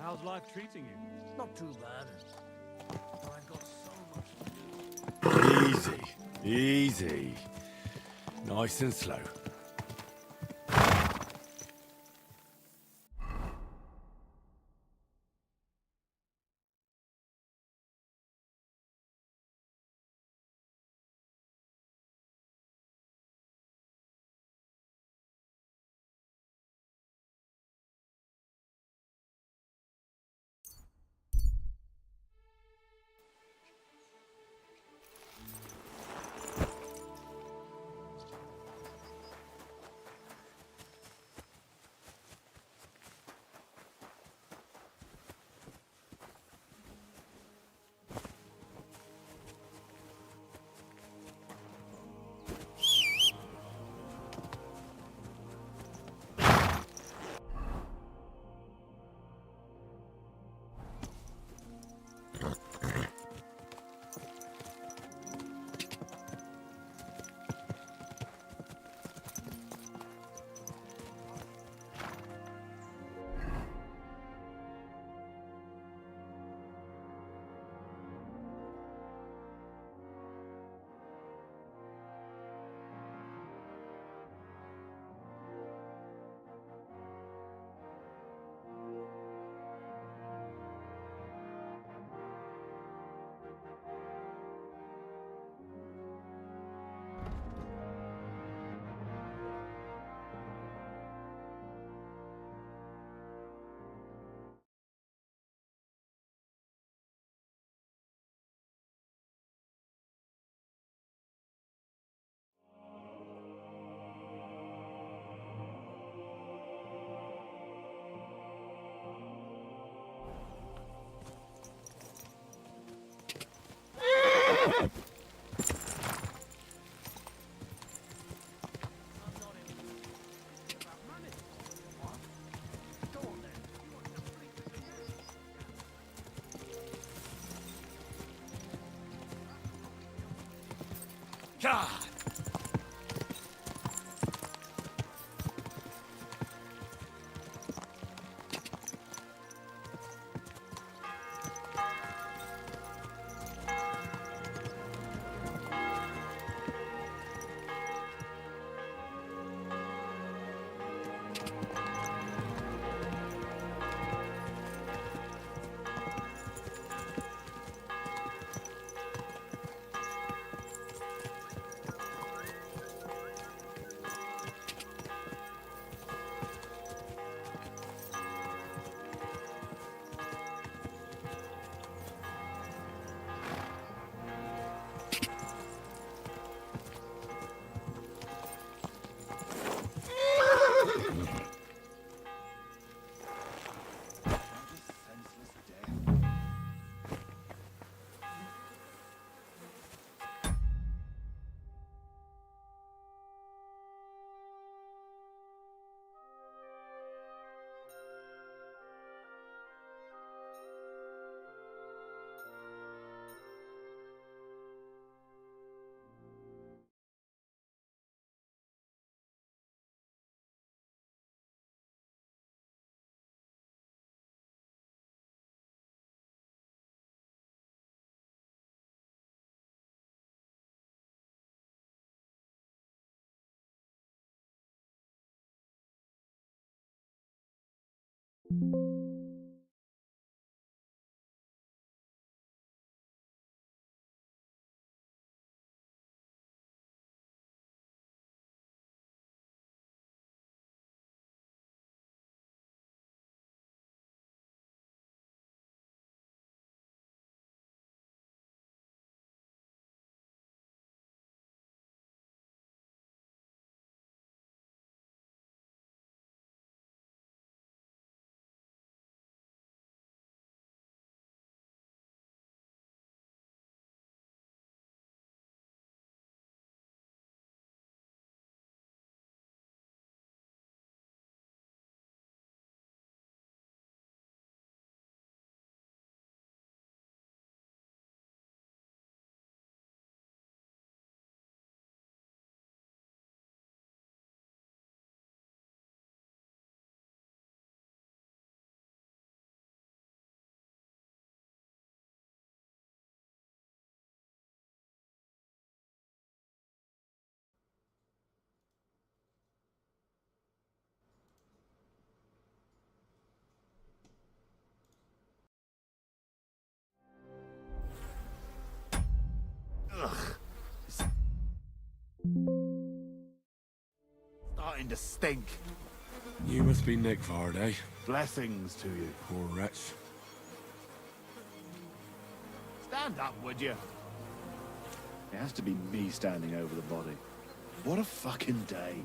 How's life treating you? Not too bad. But I've got so much to do. Easy, easy. Nice and slow. God! to stink. You must be Nick Varday. Blessings to you. Poor wretch. Stand up, would you? It has to be me standing over the body. What a fucking day.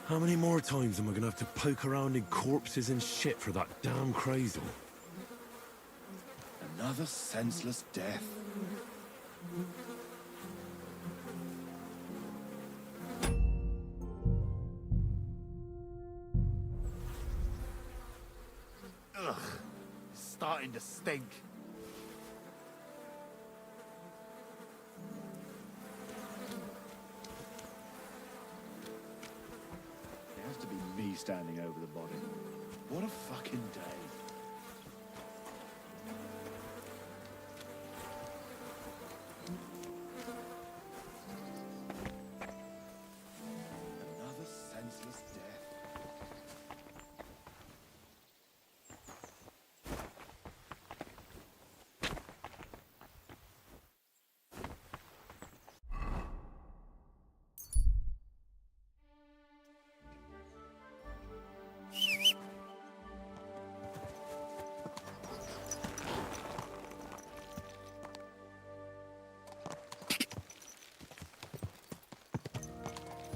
How many more times am I gonna have to poke around in corpses and shit for that damn cradle? Another senseless death. Ugh. Starting to stink. It has to be me standing over the body. What a fucking day. Another senseless death.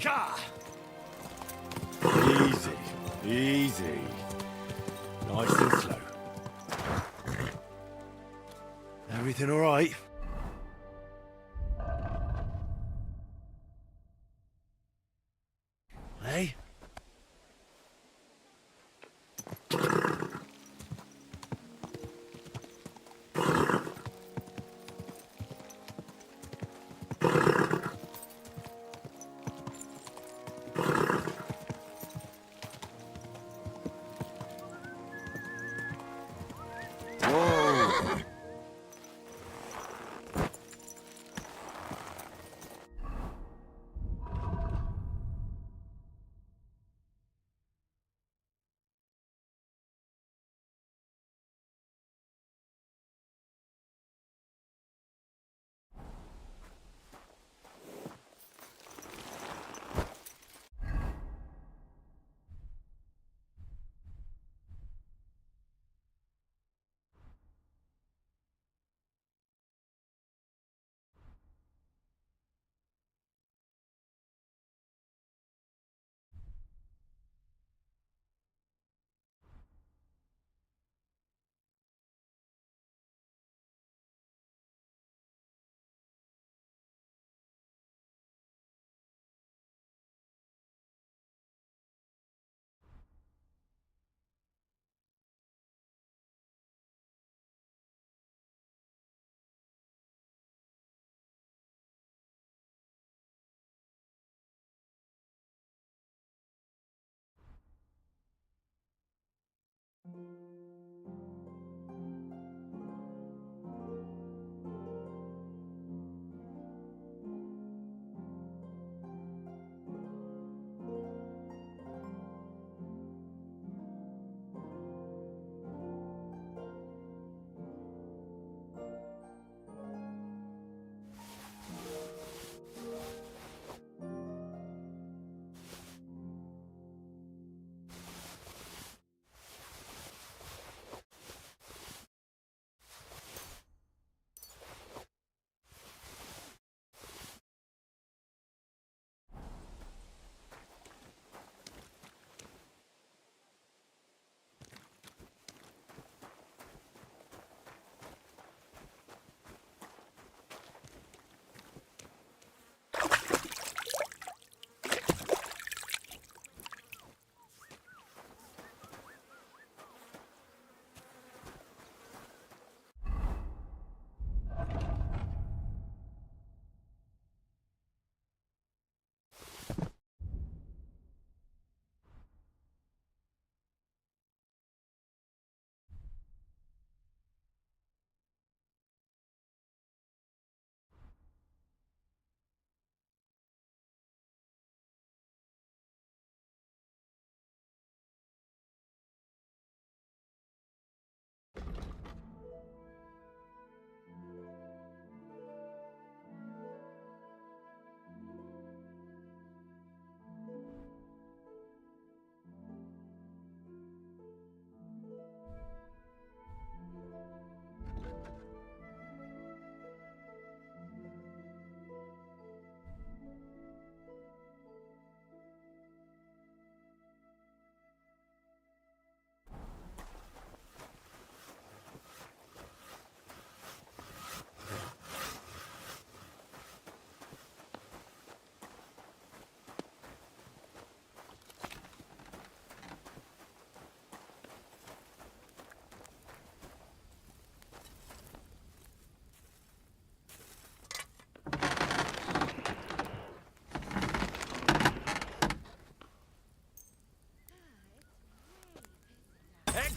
Gah! Easy, easy. Nice and slow. Everything all right? Hey? Whoa!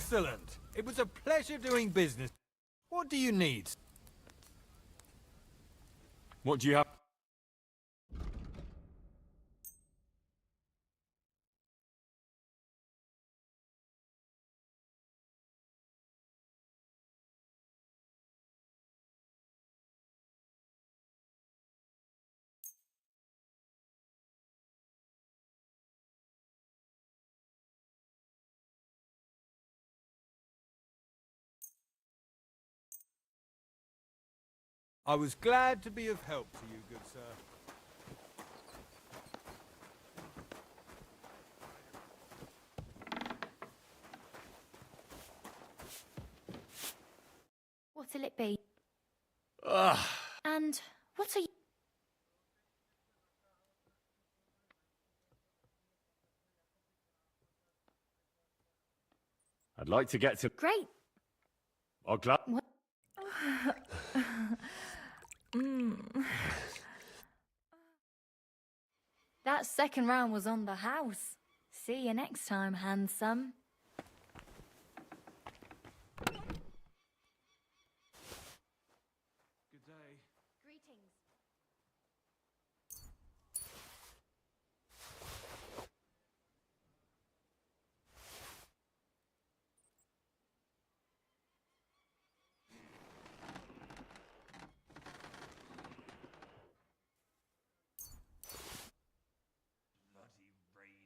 Excellent. It was a pleasure doing business. What do you need? What do you have? I was glad to be of help to you, good sir. What'll it be? Ugh. And what are you... I'd like to get to... Great. Oh, glad... What? That second round was on the house. See you next time, handsome. Good day. Greetings. Bloody rain.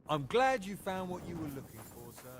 I'm glad you found what you were looking for, sir.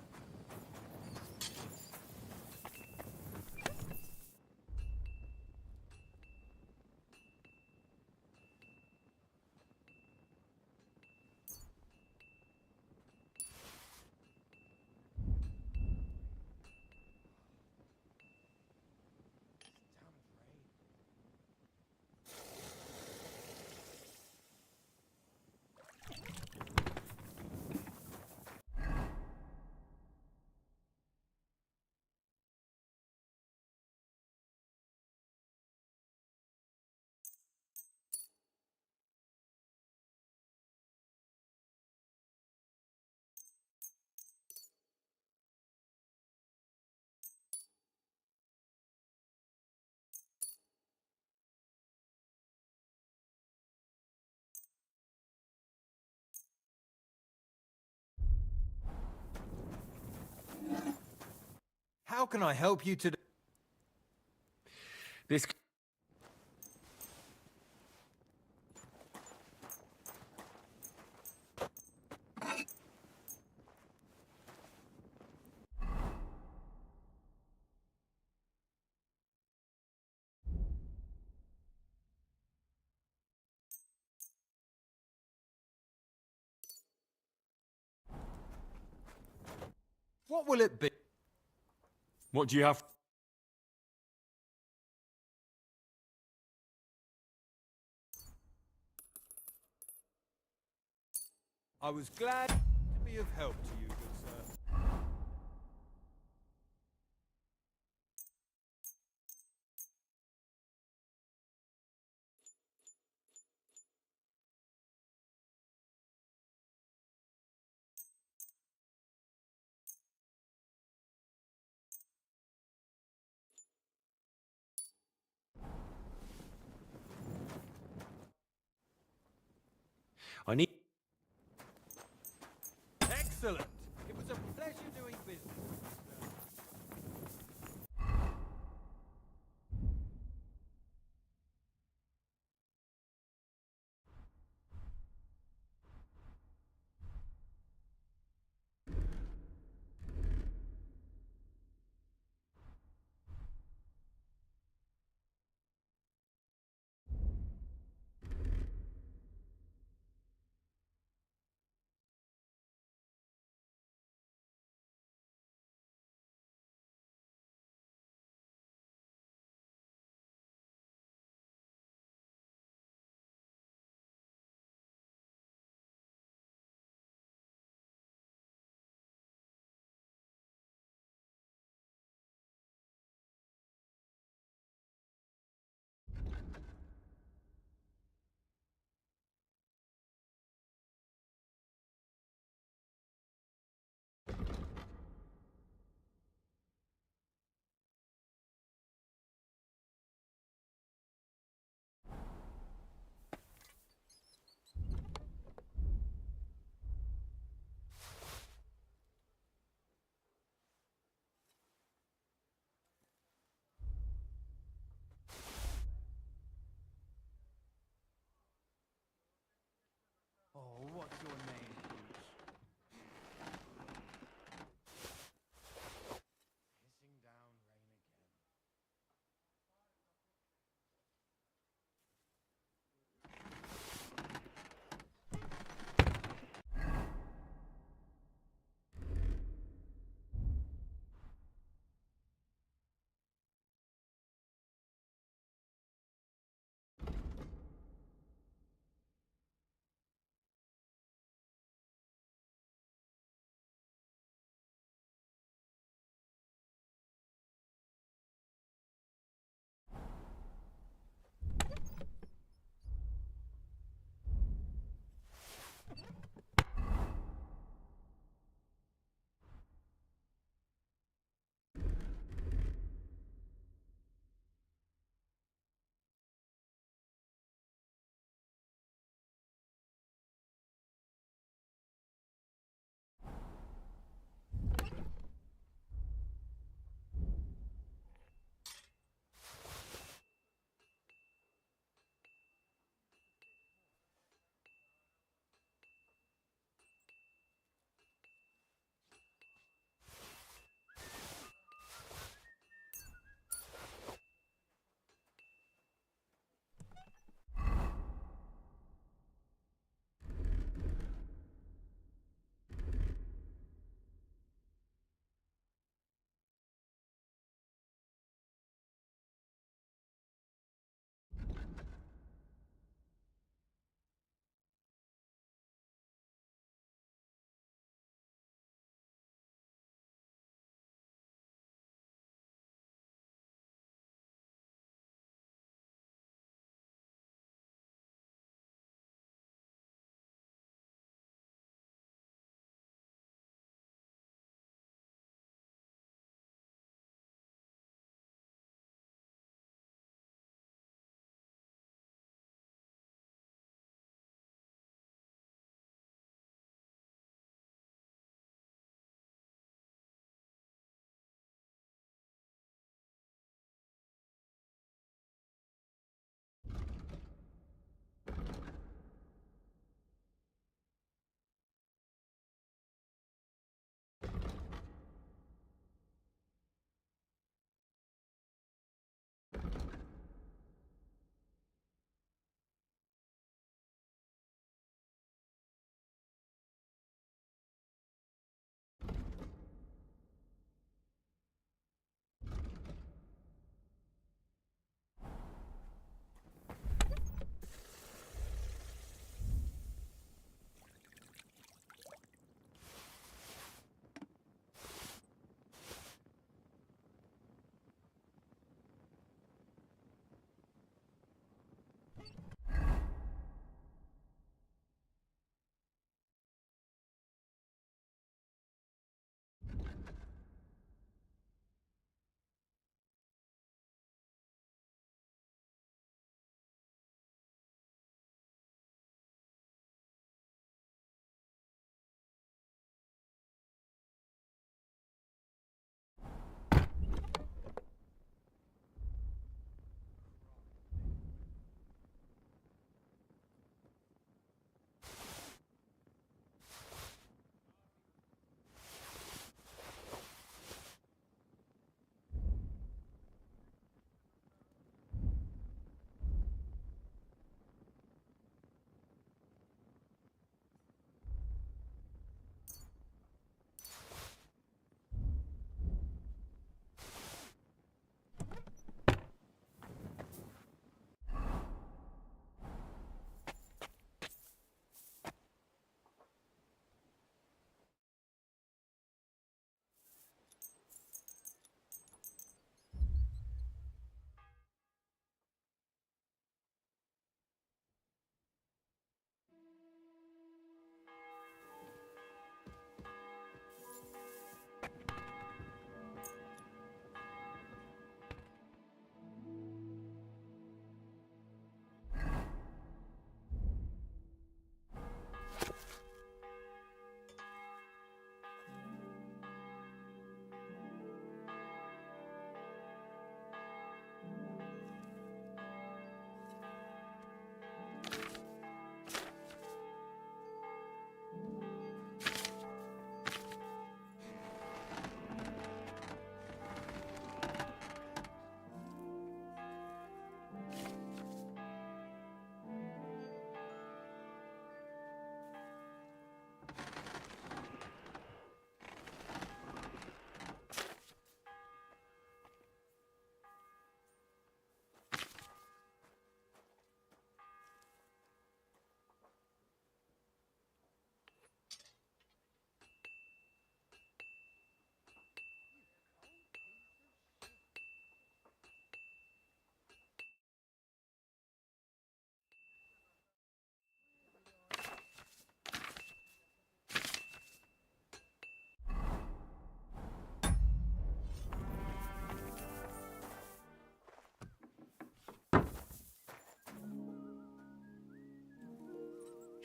How can I help you today? This... What will it be? What do you have? I was glad to be of help to you, good sir. I need... Excellent! It was a pleasure doing business.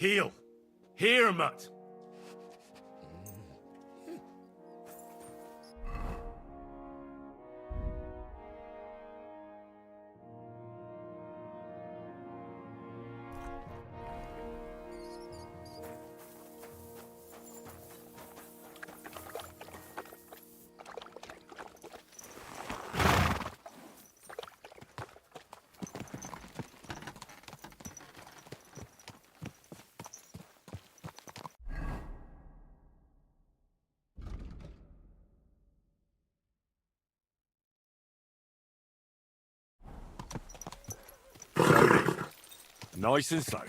Heal! Here, mutt! Nice and slow.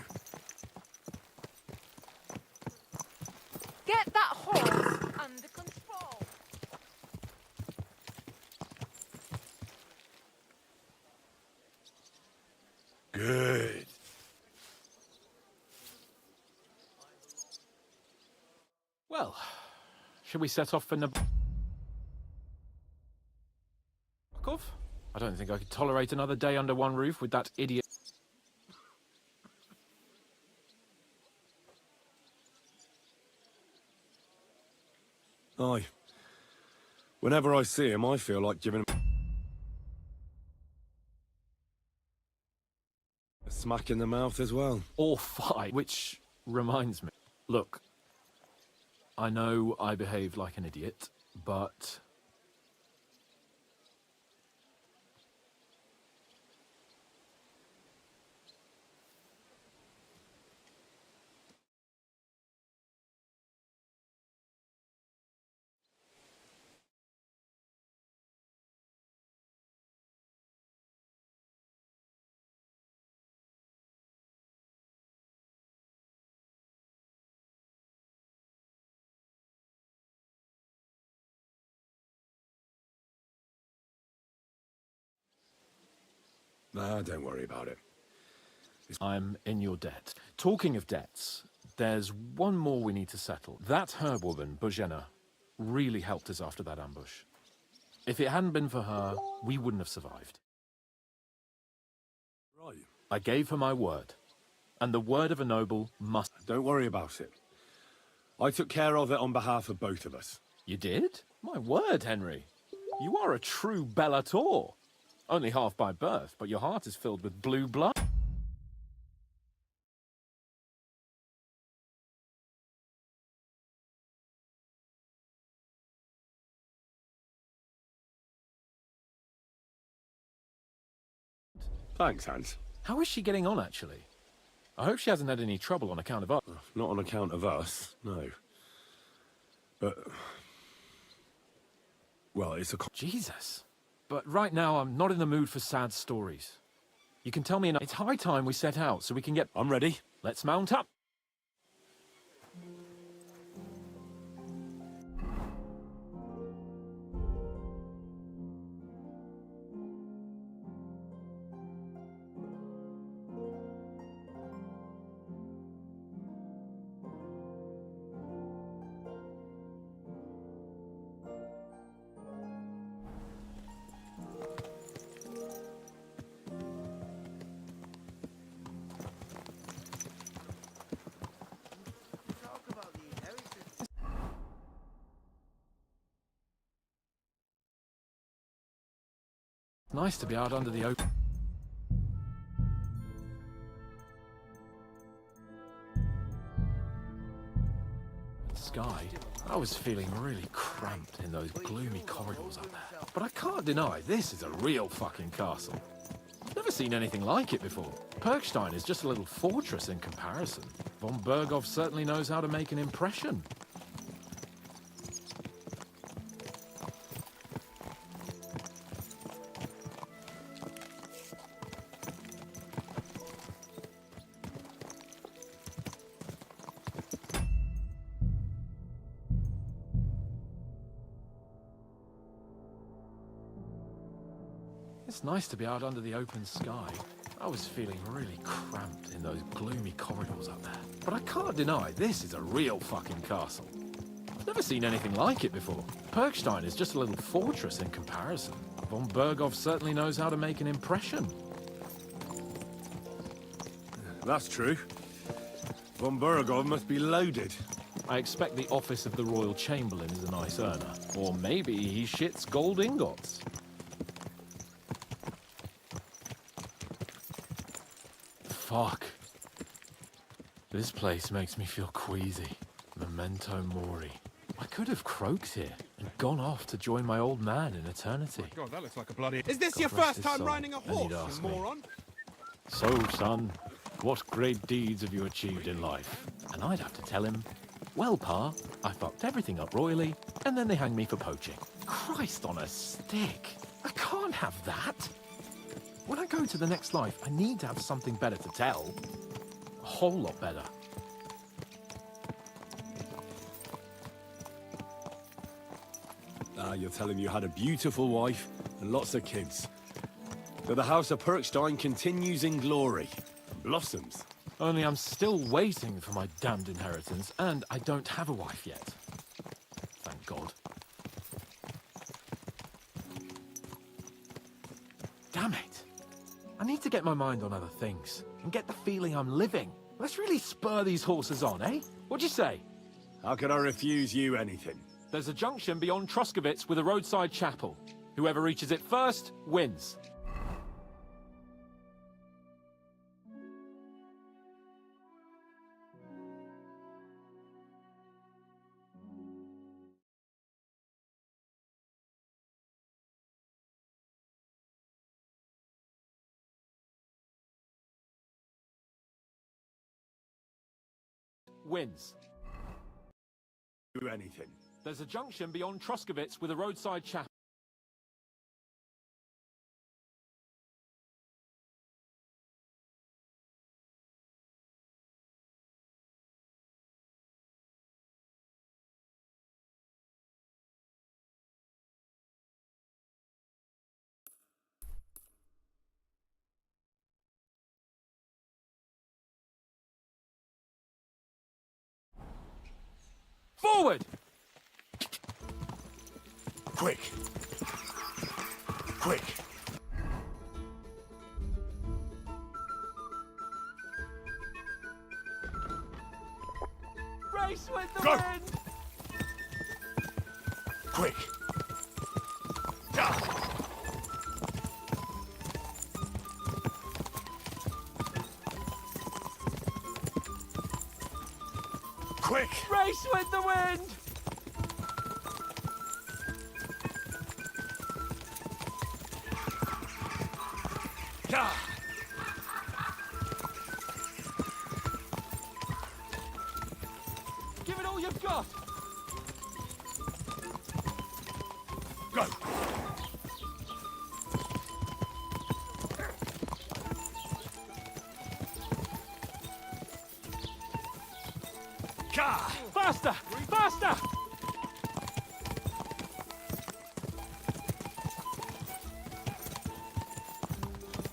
Get that horse under control. Good. Well, should we set off for Nabokov? I don't think I could tolerate another day under one roof with that idiot. Aye. Whenever I see him, I feel like giving him a smack in the mouth as well. Or fight, which reminds me. Look, I know I behaved like an idiot, but... Nah, don't worry about it. I'm in your debt. Talking of debts, there's one more we need to settle. That herb woman, Bojena, really helped us after that ambush. If it hadn't been for her, we wouldn't have survived. Right. I gave her my word, and the word of a noble must... Don't worry about it. I took care of it on behalf of both of us. You did? My word, Henry. You are a true Bellator. Only half by birth, but your heart is filled with blue blood. Thanks, Hans. How is she getting on, actually? I hope she hasn't had any trouble on account of us. Not on account of us, no. But... well, it's a... Jesus. But right now, I'm not in the mood for sad stories. You can tell me enough. It's high time we set out so we can get... I'm ready. Let's mount up. Nice to be out under the open sky. I was feeling really cramped in those gloomy corridors up there. But I can't deny, this is a real fucking castle. I've never seen anything like it before. Perkstein is just a little fortress in comparison. Von Berghoff certainly knows how to make an impression. It's nice to be out under the open sky. I was feeling really cramped in those gloomy corridors up there. But I can't deny, this is a real fucking castle. I've never seen anything like it before. Perkstein is just a little fortress in comparison. Von Berghoff certainly knows how to make an impression. That's true. Von Burgov must be loaded. I expect the office of the Royal Chamberlain is a nice earner. Or maybe he shits gold ingots. Fuck. This place makes me feel queasy. Memento mori. I could have croaked here and gone off to join my old man in eternity. God, that looks like a bloody... Is this God your rest first his time soul. riding a And he'd horse, ask you me, moron? "So, son, what great deeds have you achieved in life?" And I'd have to tell him, "Well, Pa, I fucked everything up royally, and then they hanged me for poaching." Christ on a stick. I can't have that. When I go to the next life, I need to have something better to tell. A whole lot better. You're telling me you had a beautiful wife and lots of kids. So the House of Perkstein continues in glory. Blossoms. Only I'm still waiting for my damned inheritance, and I don't have a wife yet. Thank God. Damn it. I need to get my mind on other things, and get the feeling I'm living. Let's really spur these horses on, eh? What'd you say? How could I refuse you anything? There's a junction beyond Troskovitz with a roadside chapel. Whoever reaches it first, wins. Wins. Do anything. There's a junction beyond Troskovitz with a roadside chapel. Forward! Quick! Quick! Race with the Go! wind! Quick! Quick! Race with the wind! Give it all you've got! Go! Faster! Faster!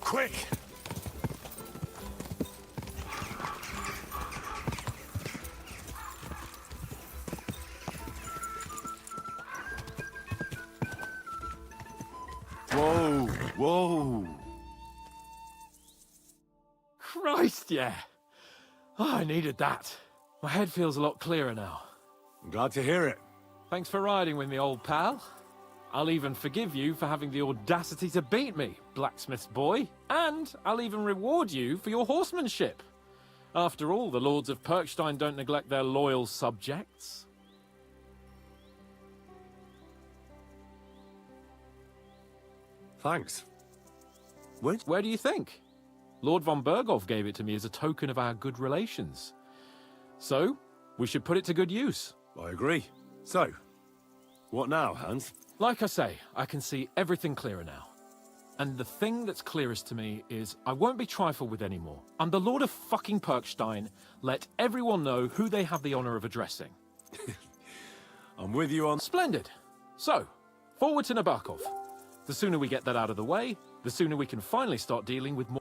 Quick! Whoa! Whoa! Christ, yeah! Oh, I needed that. My head feels a lot clearer now. I'm glad to hear it. Thanks for riding with me, old pal. I'll even forgive you for having the audacity to beat me, blacksmith's boy. And I'll even reward you for your horsemanship. After all, the lords of Perkstein don't neglect their loyal subjects. Thanks. Where do you think? Lord von Burgov gave it to me as a token of our good relations. So, we should put it to good use. I agree. So, what now, Hans? Like I say, I can see everything clearer now. And the thing that's clearest to me is I won't be trifled with anymore. I'm the Lord of fucking Perkstein. Let everyone know who they have the honor of addressing. I'm with you on... Splendid. So, forward to Nabokov. The sooner we get that out of the way, the sooner we can finally start dealing with more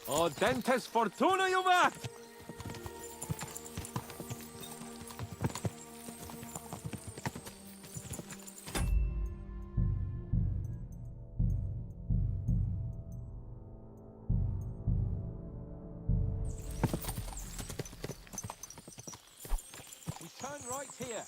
Oh, dentes fortuna, Juve! We turn right here.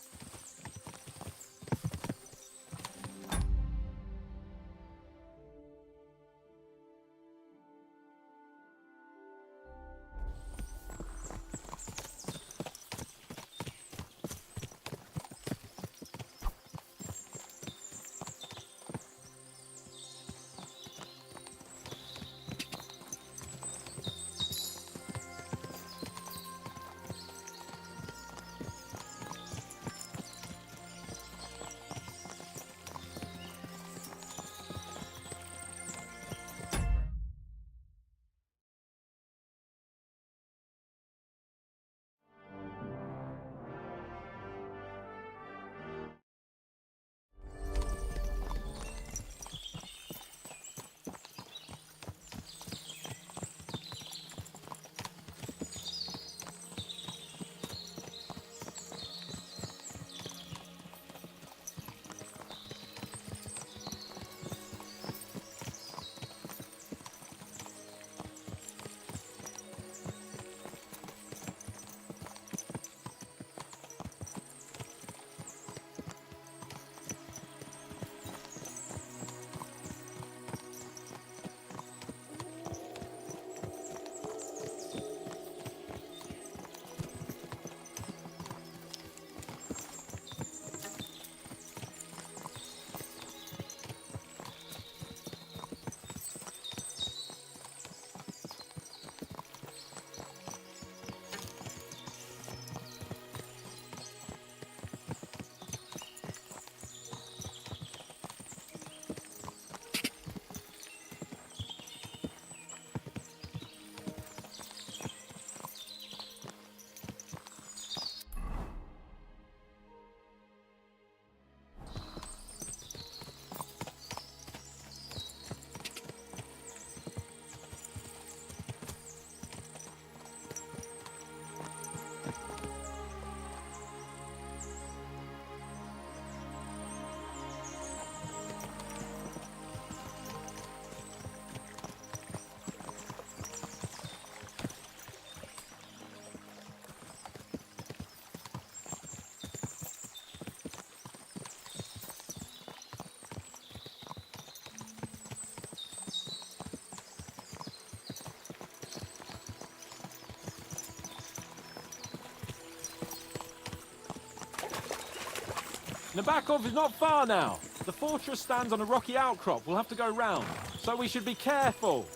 Nabokov is not far now. The fortress stands on a rocky outcrop. We'll have to go round, so we should be careful.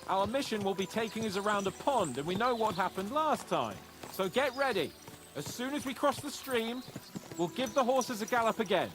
Our mission will be taking us around a pond, and we know what happened last time. So get ready. As soon as we cross the stream, we'll give the horses a gallop again.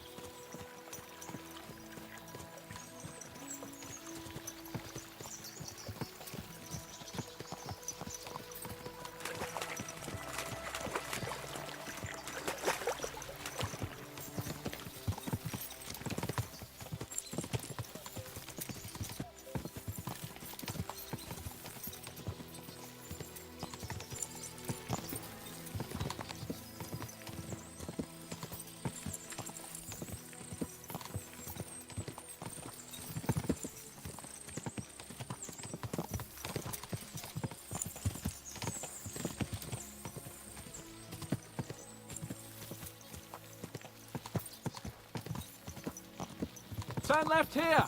Turn left here!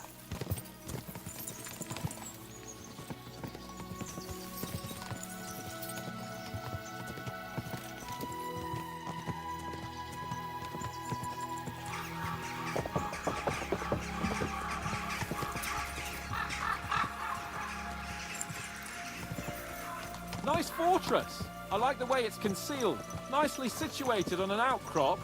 Nice fortress. I like the way it's concealed. Nicely situated on an outcrop,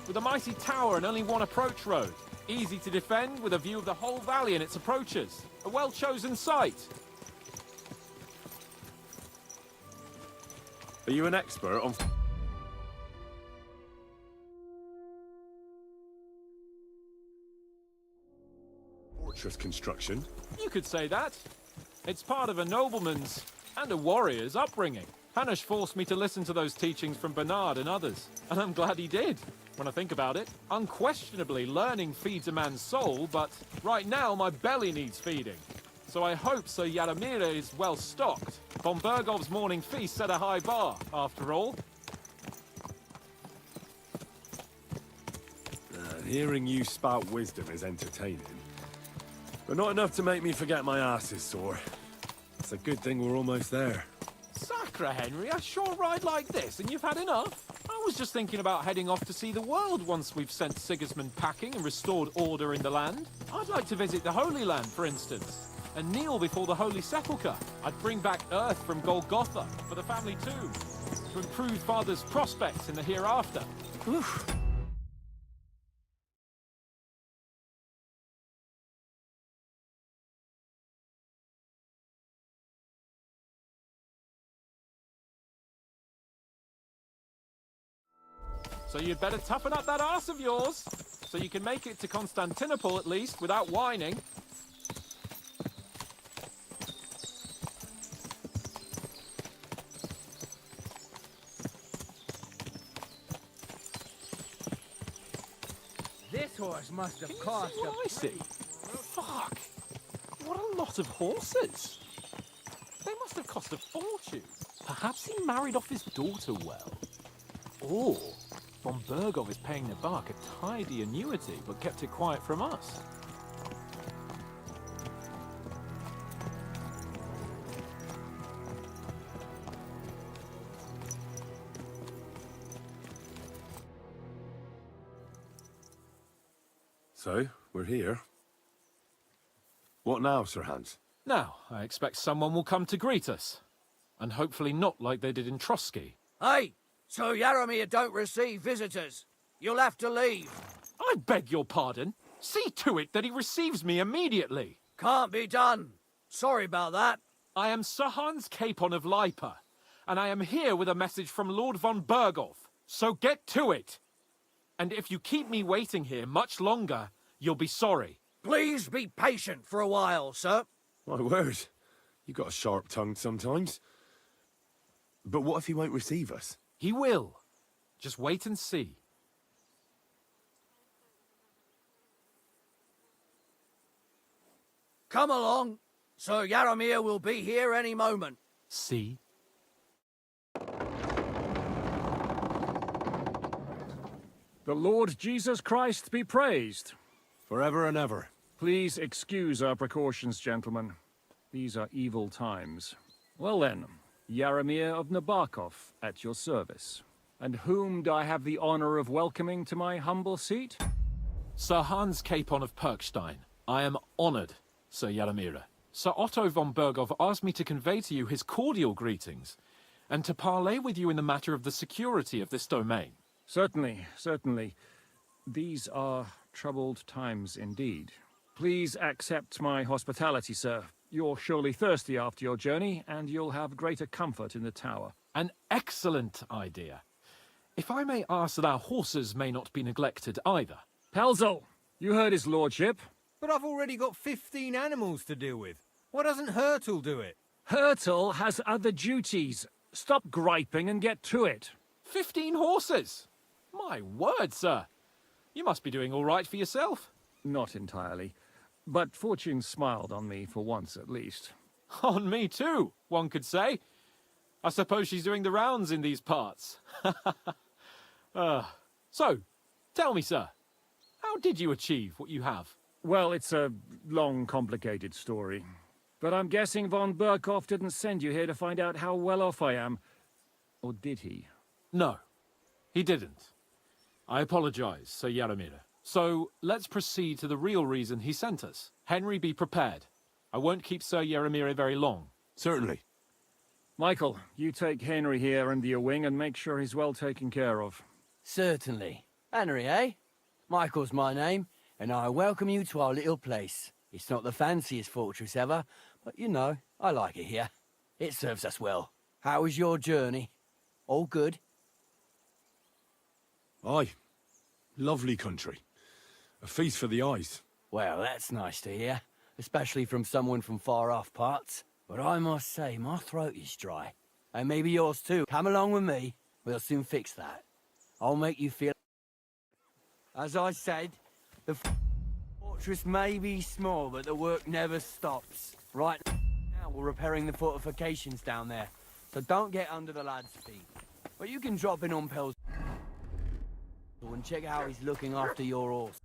with a mighty tower and only one approach road. Easy to defend, with a view of the whole valley and its approaches. A well-chosen site. Are you an expert on... fortress construction? You could say that. It's part of a nobleman's and a warrior's upbringing. Hanush forced me to listen to those teachings from Bernard and others, and I'm glad he did. When I think about it, unquestionably learning feeds a man's soul, but right now my belly needs feeding. So I hope Sir Yaramira is well stocked. Von Bergov's morning feast set a high bar, after all. Hearing you spout wisdom is entertaining, but not enough to make me forget my ass is sore. It's a good thing we're almost there. Sacre, Henry, a short ride like this and you've had enough? I was just thinking about heading off to see the world once we've sent Sigismund packing and restored order in the land. I'd like to visit the Holy Land, for instance, and kneel before the Holy Sepulchre. I'd bring back earth from Golgotha for the family tomb, to improve Father's prospects in the hereafter. Oof. So you'd better toughen up that arse of yours, so you can make it to Constantinople at least, without whining. This horse must have Can you cost see what I see? Fuck! What a lot of horses! They must have cost a fortune. Perhaps he married off his daughter well. Or Von Bergov is paying the bark a tidy annuity, but kept it quiet from us. So, we're here. What now, Sir Hans? Now, I expect someone will come to greet us. And hopefully not like they did in Trotsky. Hey, so Yaramir don't receive visitors. You'll have to leave. I beg your pardon. See to it that he receives me immediately. Can't be done. Sorry about that. I am Sir Hans Capon of Lipa, and I am here with a message from Lord von Bergov. So get to it. And if you keep me waiting here much longer, you'll be sorry. Please be patient for a while, sir. My word, you got a sharp tongue sometimes. But what if he won't receive us? He will. Just wait and see. Come along. Sir Yaramir will be here any moment. See? The Lord Jesus Christ be praised. Forever and ever. Please excuse our precautions, gentlemen. These are evil times. Well then, Yaramir of Nabokov at your service. And whom do I have the honor of welcoming to my humble seat? Sir Hans Capon of Perkstein. I am honored, Sir Yaramira. Sir Otto von Bergov asked me to convey to you his cordial greetings, and to parley with you in the matter of the security of this domain. Certainly, certainly. These are troubled times indeed. Please accept my hospitality, sir. You're surely thirsty after your journey, and you'll have greater comfort in the tower. An excellent idea. If I may ask that our horses may not be neglected either. Pelzel, you heard his lordship. But I've already got 15 animals to deal with. Why doesn't Hurtle do it? Hurtle has other duties. Stop griping and get to it. 15 horses! My word, sir. You must be doing all right for yourself. Not entirely. But fortune smiled on me for once at least. On me too, one could say. I suppose she's doing the rounds in these parts. So, tell me, sir, how did you achieve what you have? Well, it's a long, complicated story. But I'm guessing von Burkhoff didn't send you here to find out how well off I am. Or did he? No, he didn't. I apologize, Sir Yaramir. So, let's proceed to the real reason he sent us. Henry, be prepared. I won't keep Sir Yaramir very long. Certainly. Michael, you take Henry here under your wing and make sure he's well taken care of. Certainly. Henry, eh? Michael's my name, and I welcome you to our little place. It's not the fanciest fortress ever, but you know, I like it here. It serves us well. How was your journey? All good? Aye. Lovely country. A feast for the eyes. Well, that's nice to hear, especially from someone from far-off parts. But I must say, my throat is dry. And maybe yours too. Come along with me. We'll soon fix that. I'll make you feel... As I said, the fortress may be small, but the work never stops. Right now, we're repairing the fortifications down there. So don't get under the lad's feet. But you can drop in on Pell's and check how he's looking after your horse.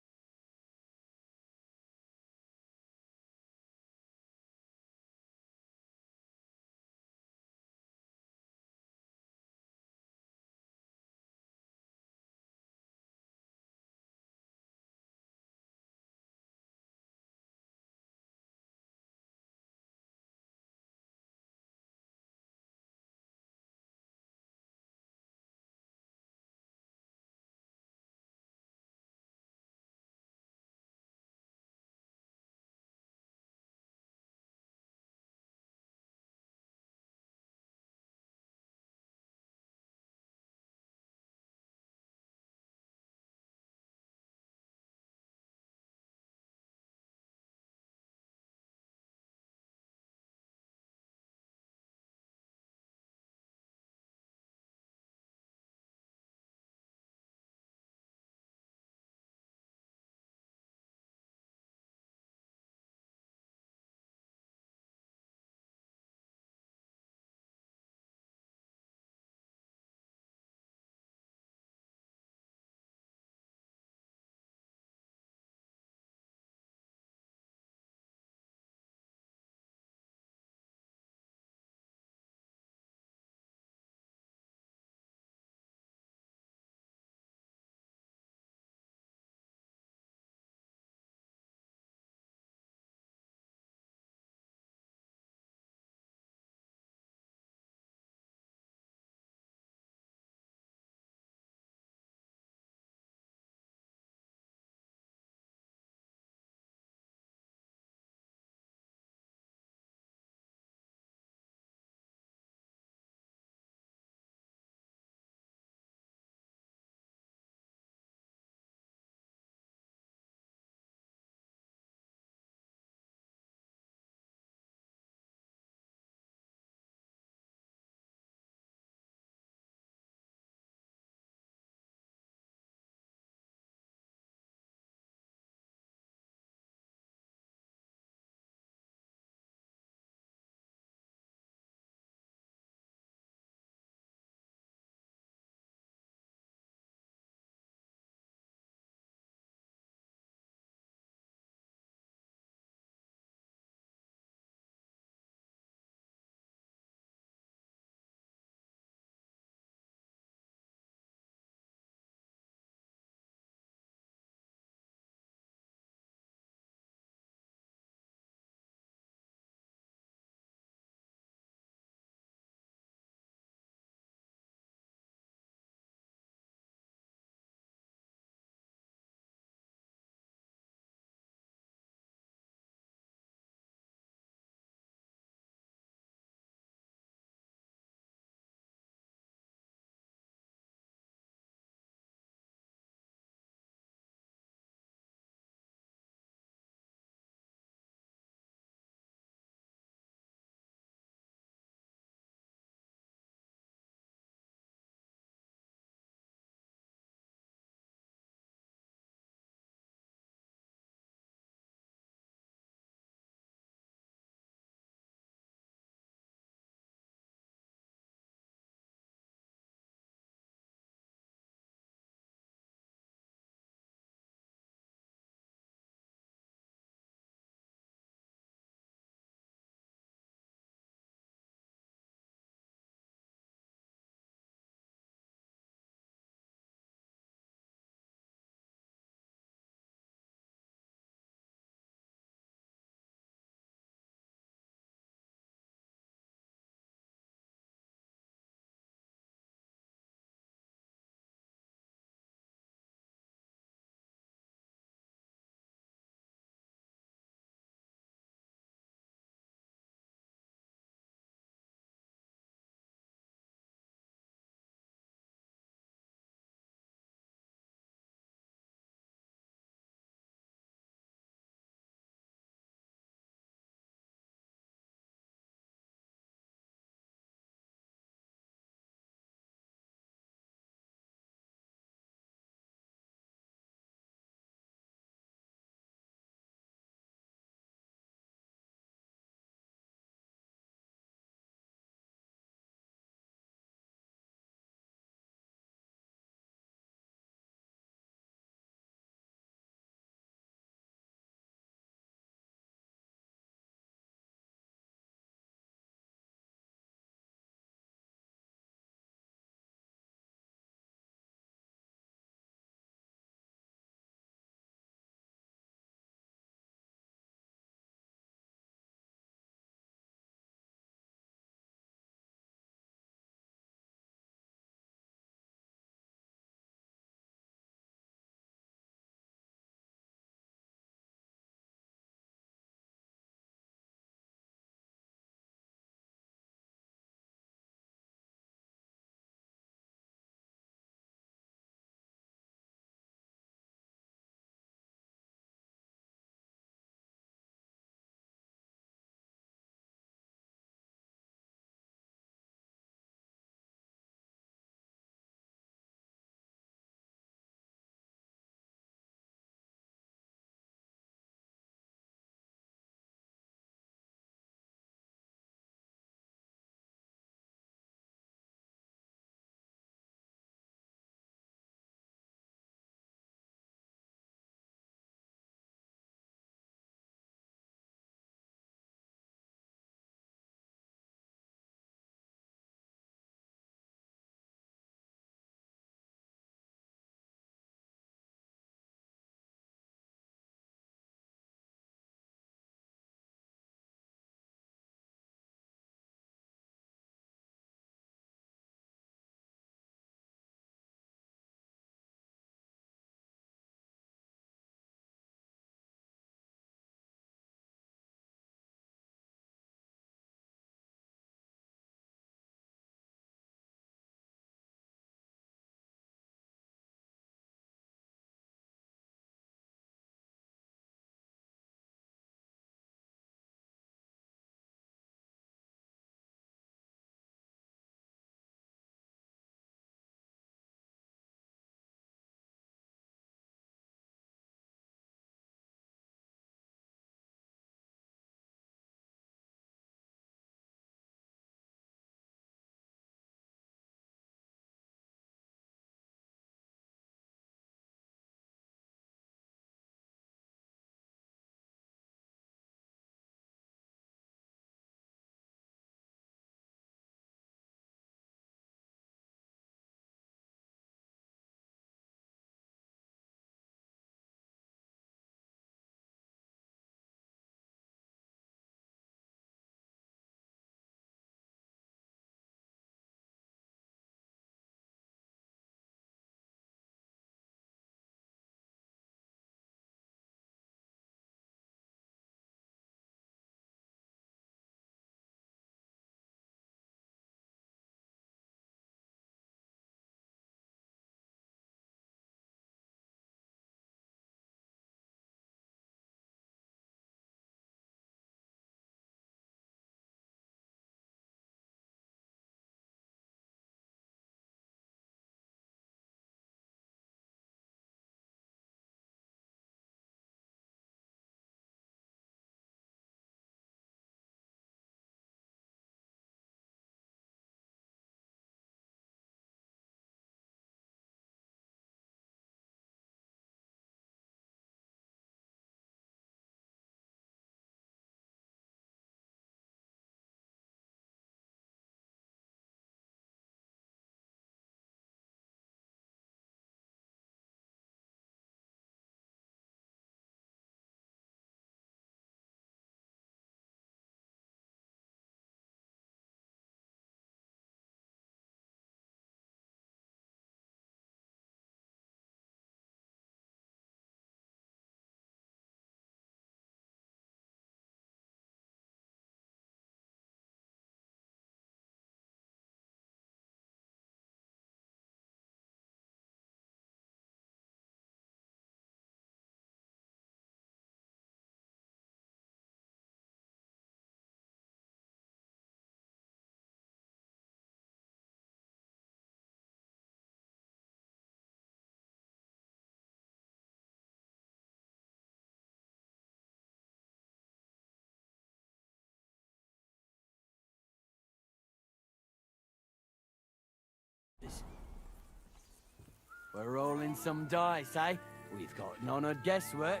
We're rolling some dice, eh? We've got none of guesswork.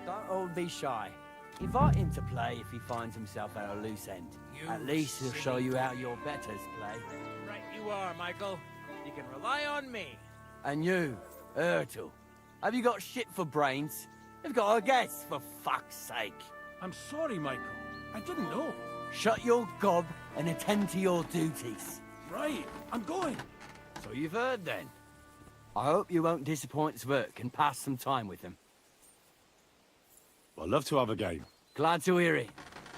Don't all be shy. Invite him to play if he finds himself at a loose end. At least he'll show you how your betters play. Right you are, Michael. You can rely on me. And you, Ertl, have you got shit for brains? You've got a guess, for fuck's sake. I'm sorry, Michael. I didn't know. Shut your gob and attend to your duties. Right, I'm going. So you've heard then. I hope you won't disappoint Zwerk and pass some time with him. I'd love to have a game. Glad to hear it.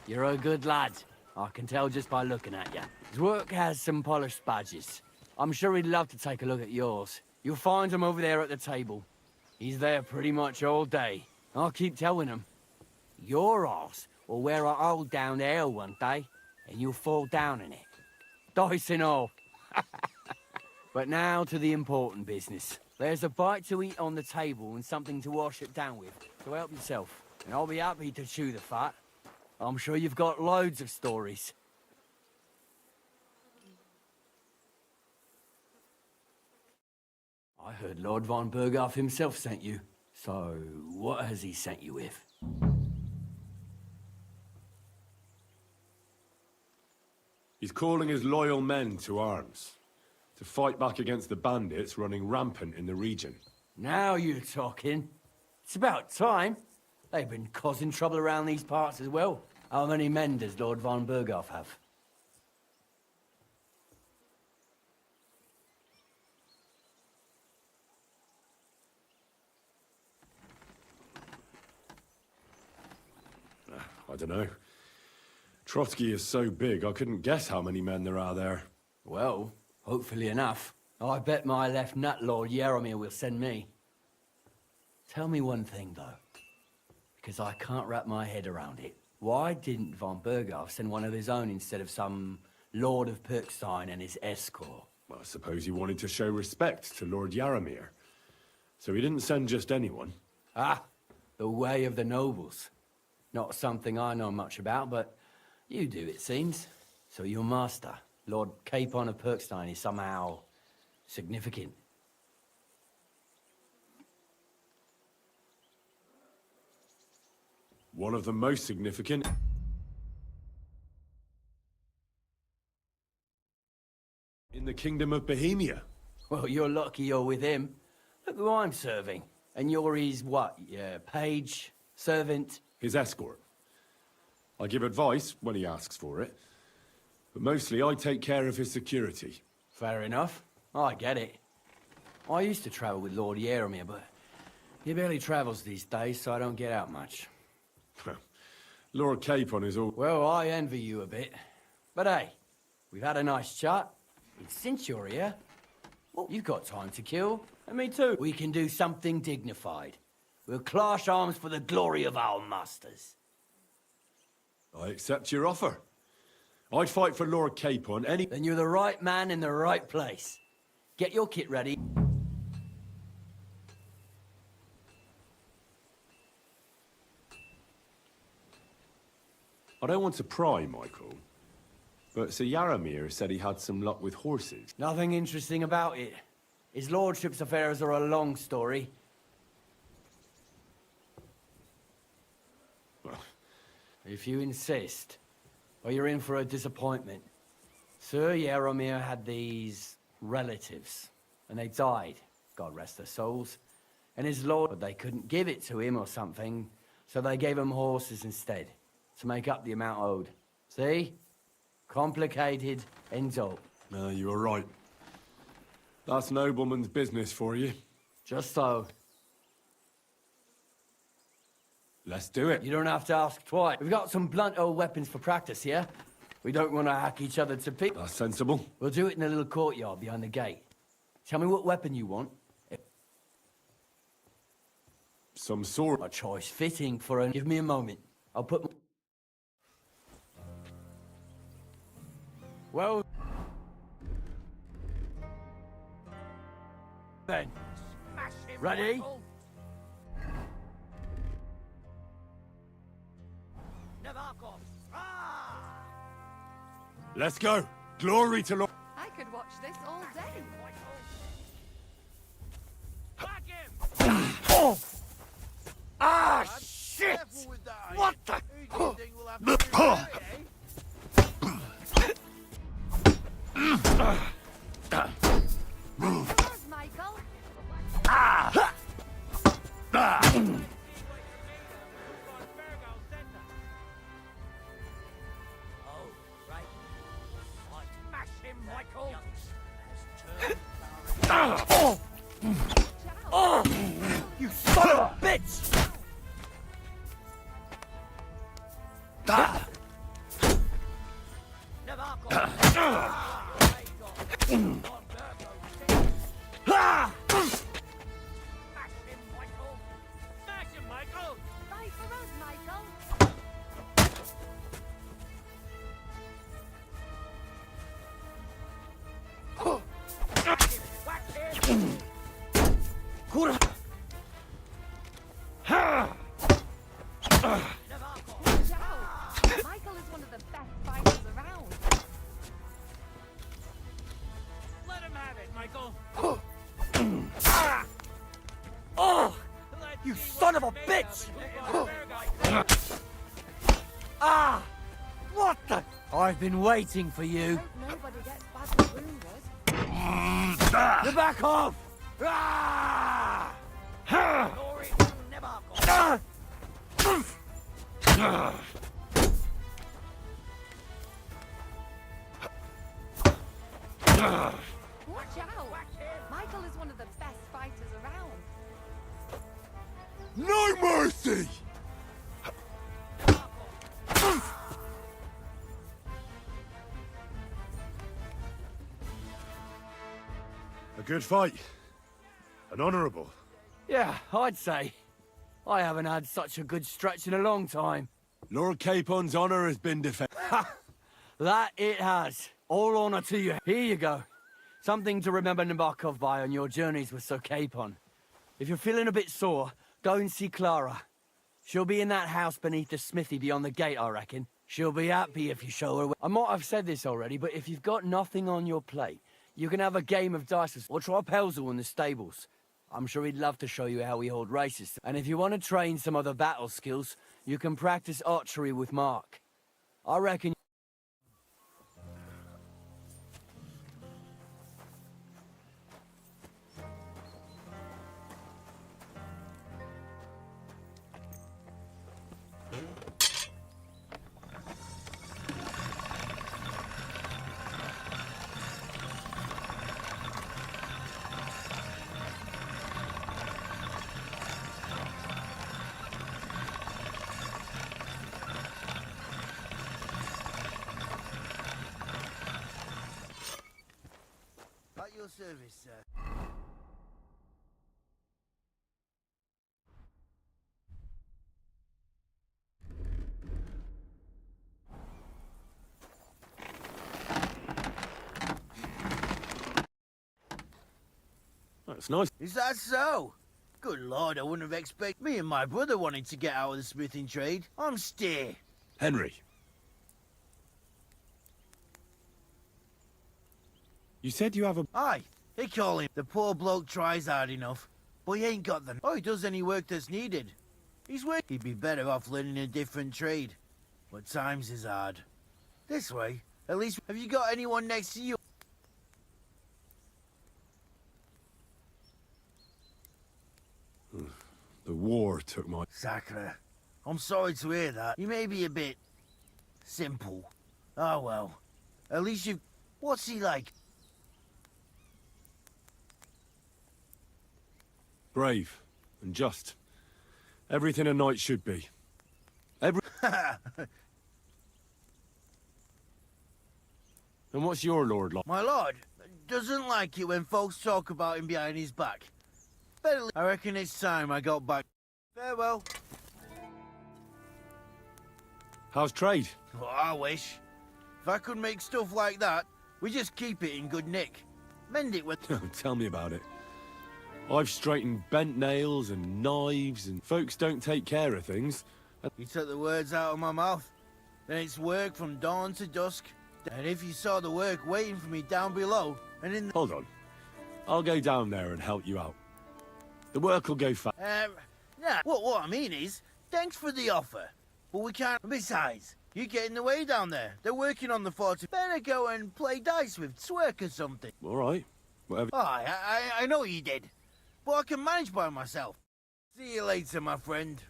You're a good lad. I can tell just by looking at you. Zwerk has some polished badges. I'm sure he'd love to take a look at yours. You'll find him over there at the table. He's there pretty much all day. I'll keep telling him. Your arse will wear a hole down there one day, and you'll fall down in it. Dice and all. But now to the important business. There's a bite to eat on the table and something to wash it down with, so help yourself. And I'll be happy to chew the fat. I'm sure you've got loads of stories. I heard Lord von Berghoff himself sent you. So, what has he sent you with? He's calling his loyal men to arms. To fight back against the bandits running rampant in the region. Now you're talking. It's about time. They've been causing trouble around these parts as well. How many men does Lord von Berghoff have? I don't know. Trotsky is so big, I couldn't guess how many men there are there. Well, hopefully enough. I bet my left nut Lord Yaromir will send me. Tell me one thing, though. Because I can't wrap my head around it. Why didn't von Berghoff send one of his own instead of some Lord of Pirkstein and his escort? Well, I suppose he wanted to show respect to Lord Yaromir. So he didn't send just anyone. Ah, the way of the nobles. Not something I know much about, but you do, it seems. So your master, Lord Capon of Pirkstein, is somehow significant. One of the most significant. In the Kingdom of Bohemia. Well, you're lucky you're with him. Look who I'm serving. And you're his, what, page, servant? His escort. I give advice when he asks for it. But mostly I take care of his security. Fair enough. I get it. I used to travel with Lord Yaromir, but he barely travels these days, so I don't get out much. Lord Capon is all... Well, I envy you a bit. But hey, we've had a nice chat. And since you're here, well, you've got time to kill. And me too. We can do something dignified. We'll clash arms for the glory of our masters. I accept your offer. I'd fight for Lord Capon any... Then you're the right man in the right place. Get your kit ready. I don't want to pry, Michael. But Sir Yaromir said he had some luck with horses. Nothing interesting about it. His lordship's affairs are a long story. If you insist, or you're in for a disappointment. Sir Yaromir had these relatives, and they died, God rest their souls. And his lord, but they couldn't give it to him or something, so they gave him horses instead, to make up the amount owed. See? Complicated and dull. No, you were right. That's nobleman's business for you. Just so. Let's do it. You don't have to ask twice. We've got some blunt old weapons for practice here. We don't want to hack each other to pieces. That's sensible. We'll do it in a little courtyard behind the gate. Tell me what weapon you want. Some sort. A choice fitting for a... Give me a moment. I'll put... Well... Then. Smash him, Ready? Michael. Nabokov. Ah! Let's go. Glory to Lord... I could watch this all day. Oh! Ah, shit! Careful with that, What the? Who do you think will have to do it, eh? Where's Michael? Oh, right. Smash him, Michael! Oh! You son of a bitch! Right for us, Michael. Watch out! Michael is one of the best fighters around. Let him have it, Michael. Oh! You son of a bitch! Ah! What the? I've been waiting for you. Hope nobody gets badly wounded. The back off! Ah! Ah! Watch out! Michael is one of the best fighters around. No mercy! A good fight. An honourable. Yeah, I'd say. I haven't had such a good stretch in a long time. Lord Capon's honour has been defended. That it has. All honour to you. Here you go. Something to remember Nabokov by on your journeys with Sir Capon. If you're feeling a bit sore, go and see Clara. She'll be in that house beneath the smithy beyond the gate, I reckon. She'll be happy if you show her. I might have said this already, but if you've got nothing on your plate, you can have a game of dice or try Pelzel in the stables. I'm sure he'd love to show you how we hold races. And if you want to train some other battle skills, you can practice archery with Mark. I reckon... At your service, sir. That's nice. Is that so? Good lord, I wouldn't have expected me and my brother wanting to get out of the smithing trade. I'm steer. Henry. You said you have a... Aye, they call him. The poor bloke tries hard enough, but he ain't got them. Oh, he does any work that's needed. He'd be better off learning a different trade. But times is hard. This way, at least, have you got anyone next to you? The war took my... Sacre. I'm sorry to hear that. You may be a bit... simple. Oh well. At least you've... What's he like? Brave and just. Everything a knight should be. And what's your lord like? My lord doesn't like it when folks talk about him behind his back. Better, I reckon it's time I got back. Farewell. How's trade? Oh, I wish. If I could make stuff like that, we just keep it in good nick. Mend it with... Tell me about it. I've straightened bent nails and knives, and folks don't take care of things. You took the words out of my mouth. Then it's work from dawn to dusk. And if you saw the work waiting for me down below, and in the... Hold on. I'll go down there and help you out. The work will go fast. No, what I mean is, thanks for the offer, but we can't. Besides, you get in the way down there. They're working on the fort. Better go and play dice with Swerk or something. All right. Whatever. Oh, I know you did, but I can manage by myself. See you later, my friend.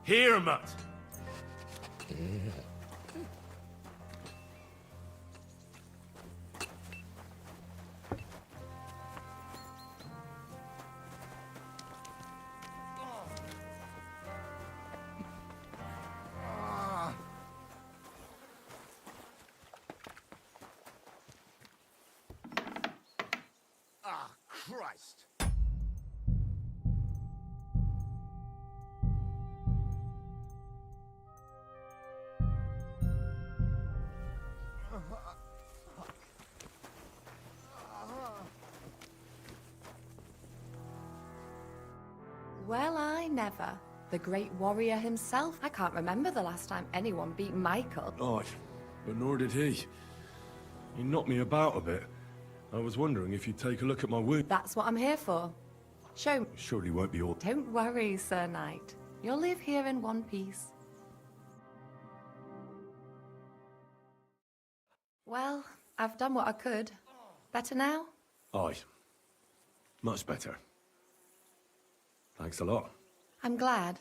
Here, Mutt. Christ! Well, I never. The great warrior himself. I can't remember the last time anyone beat Michael. Oh, but nor did he. He knocked me about a bit. I was wondering if you'd take a look at my wound. That's what I'm here for. Show me. Surely won't be all... Don't worry, Sir Knight. You'll live here in one piece. Well, I've done what I could. Better now? Aye. Much better. Thanks a lot. I'm glad.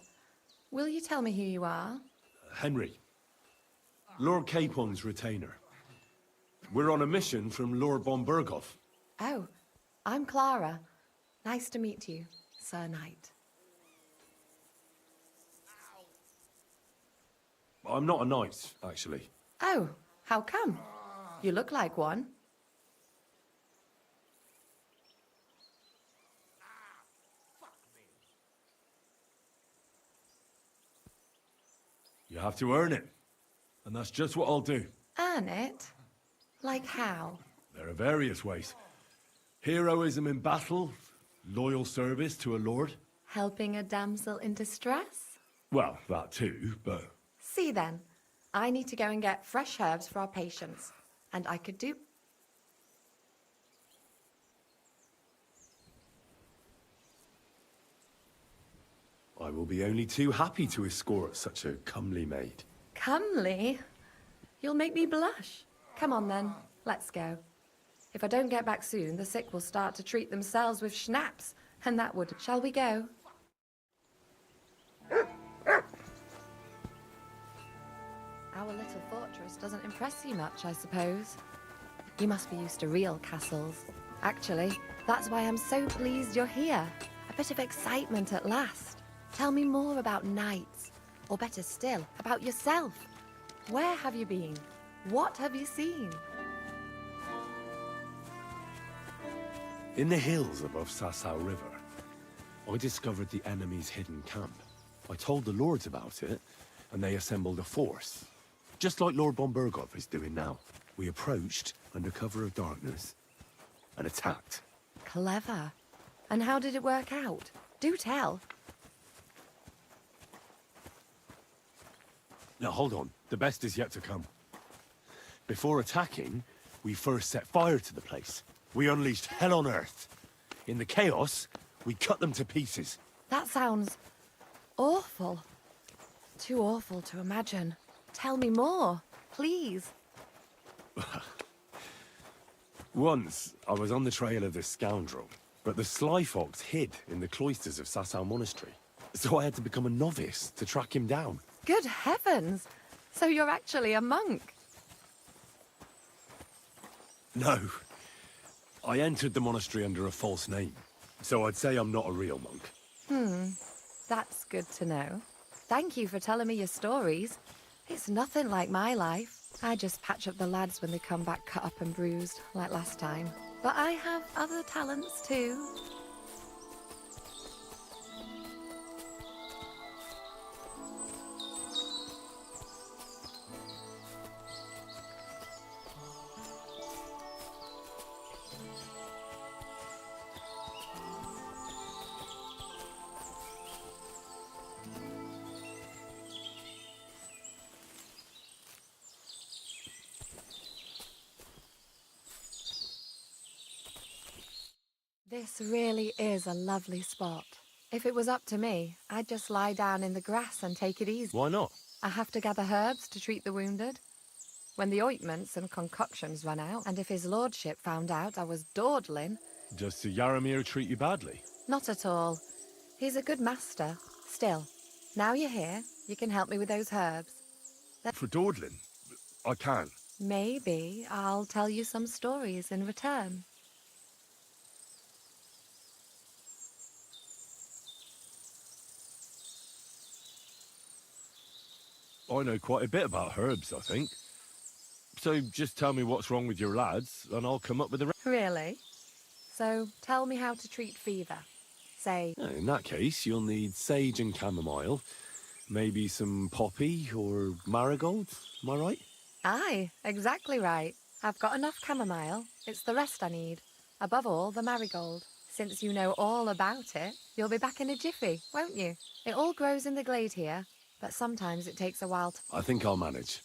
Will you tell me who you are? Henry. Lord Capon's retainer. We're on a mission from Lord Bombergov. Oh, I'm Clara. Nice to meet you, Sir Knight. I'm not a knight, actually. Oh, how come? You look like one. You have to earn it. And that's just what I'll do. Earn it? Like how? There are various ways. Heroism in battle, loyal service to a lord. Helping a damsel in distress? Well, that too, but... See then, I need to go and get fresh herbs for our patients. And I could do... I will be only too happy to escort such a comely maid. Comely? You'll make me blush. Come on then, let's go. If I don't get back soon, the sick will start to treat themselves with schnapps, and that would... Shall we go? Our little fortress doesn't impress you much, I suppose. You must be used to real castles. Actually, that's why I'm so pleased you're here. A bit of excitement at last. Tell me more about knights, or better still, about yourself. Where have you been? What have you seen? In the hills above Sasau River, I discovered the enemy's hidden camp. I told the lords about it, and they assembled a force. Just like Lord Bombergov is doing now. We approached under cover of darkness and attacked. Clever. And how did it work out? Do tell. Now hold on, the best is yet to come. Before attacking, we first set fire to the place. We unleashed hell on earth. In the chaos, we cut them to pieces. That sounds awful. Too awful to imagine. Tell me more, please. Once, I was on the trail of this scoundrel, but the sly fox hid in the cloisters of Sasau Monastery. So I had to become a novice to track him down. Good heavens! So you're actually a monk? No. I entered the monastery under a false name. So I'd say I'm not a real monk. That's good to know. Thank you for telling me your stories. It's nothing like my life. I just patch up the lads when they come back cut up and bruised, like last time. But I have other talents too. This really is a lovely spot. If it was up to me, I'd just lie down in the grass and take it easy. Why not? I have to gather herbs to treat the wounded. When the ointments and concoctions run out, and if his lordship found out I was dawdling... Does Sir Yaramir treat you badly? Not at all. He's a good master. Still, now you're here, you can help me with those herbs. For dawdling? I can. Maybe I'll tell you some stories in return. I know quite a bit about herbs, I think. So just tell me what's wrong with your lads, and I'll come up with the rest. Really? So tell me how to treat fever. Say, In that case, you'll need sage and chamomile, maybe some poppy or marigold, am I right? aye, exactly right. I've got enough chamomile. It's the rest I need. Above all, the marigold. Since you know all about it, you'll be back in a jiffy, won't you? It all grows in the glade here, but sometimes it takes a while to... I think I'll manage.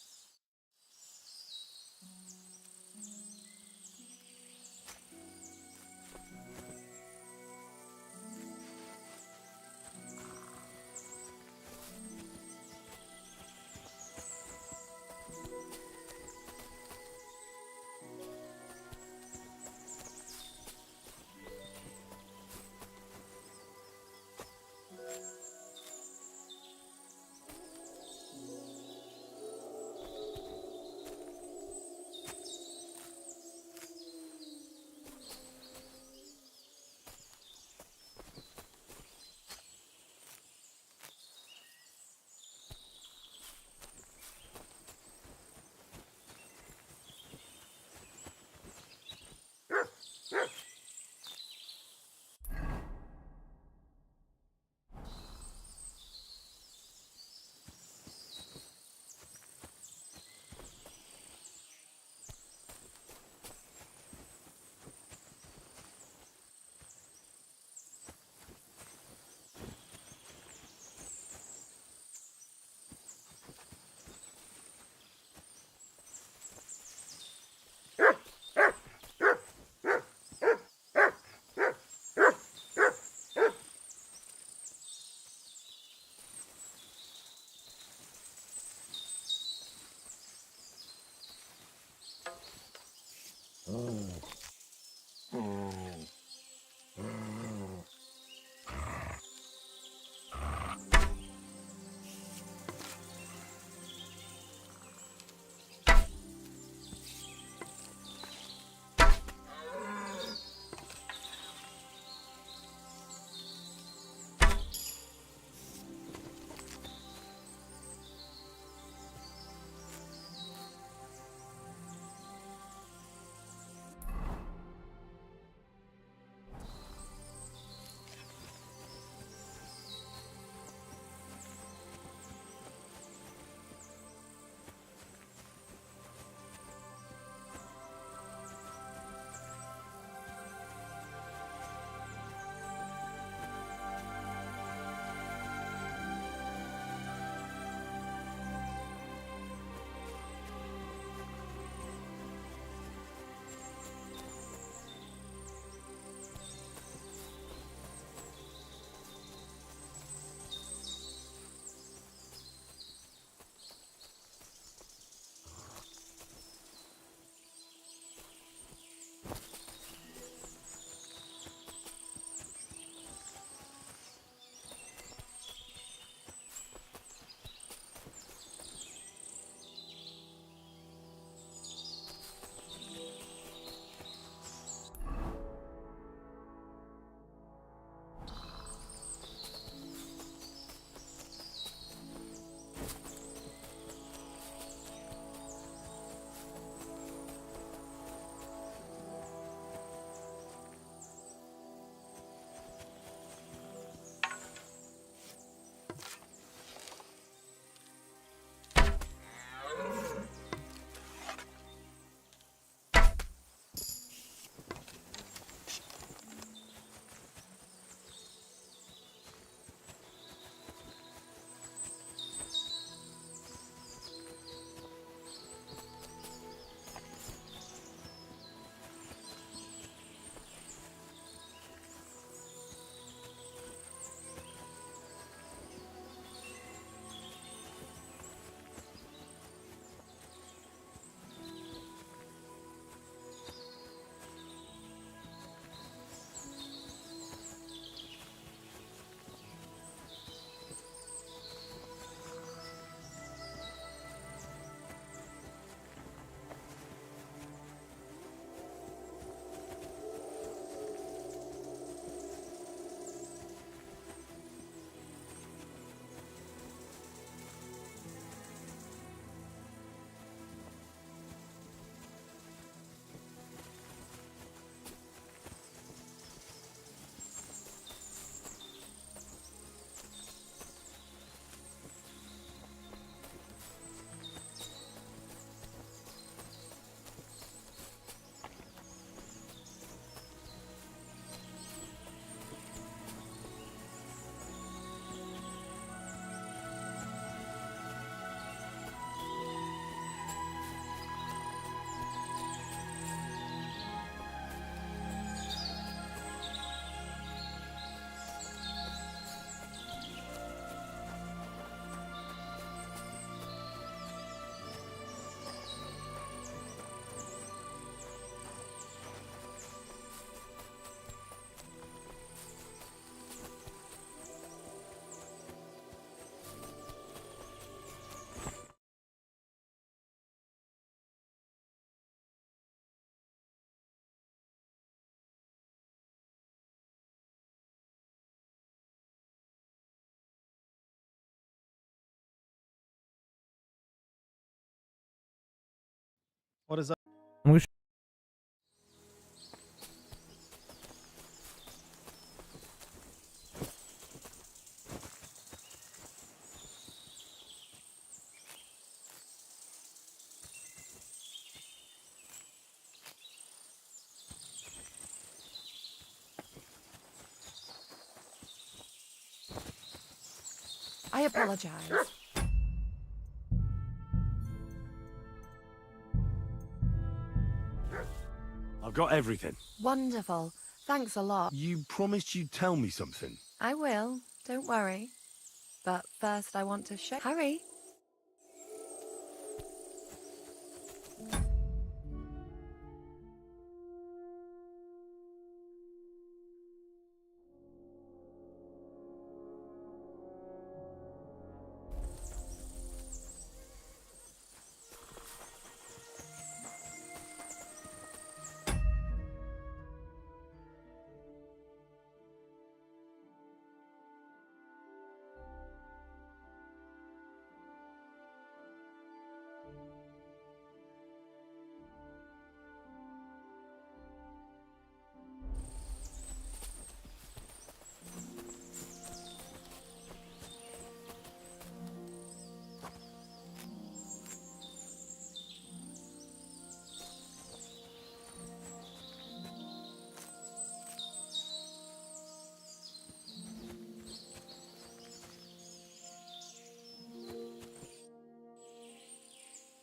What is that? I apologize. I've got everything. Wonderful. Thanks a lot. You promised you'd tell me something. I will. Don't worry. But first I want to show... Hurry!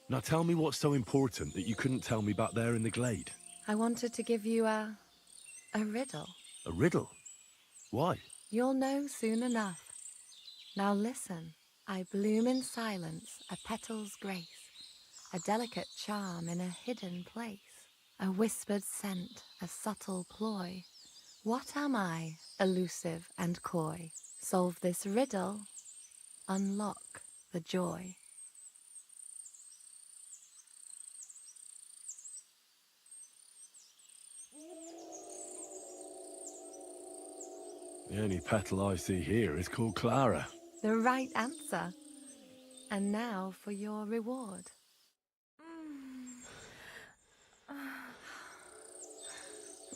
Now tell me what's so important that you couldn't tell me back there in the glade. I wanted to give you a riddle. A riddle? Why? You'll know soon enough. Now listen. I bloom in silence, a petal's grace, a delicate charm in a hidden place, a whispered scent, a subtle ploy. What am I, elusive and coy? Solve this riddle, unlock the joy. The only petal I see here is called Clara. The right answer. And now for your reward.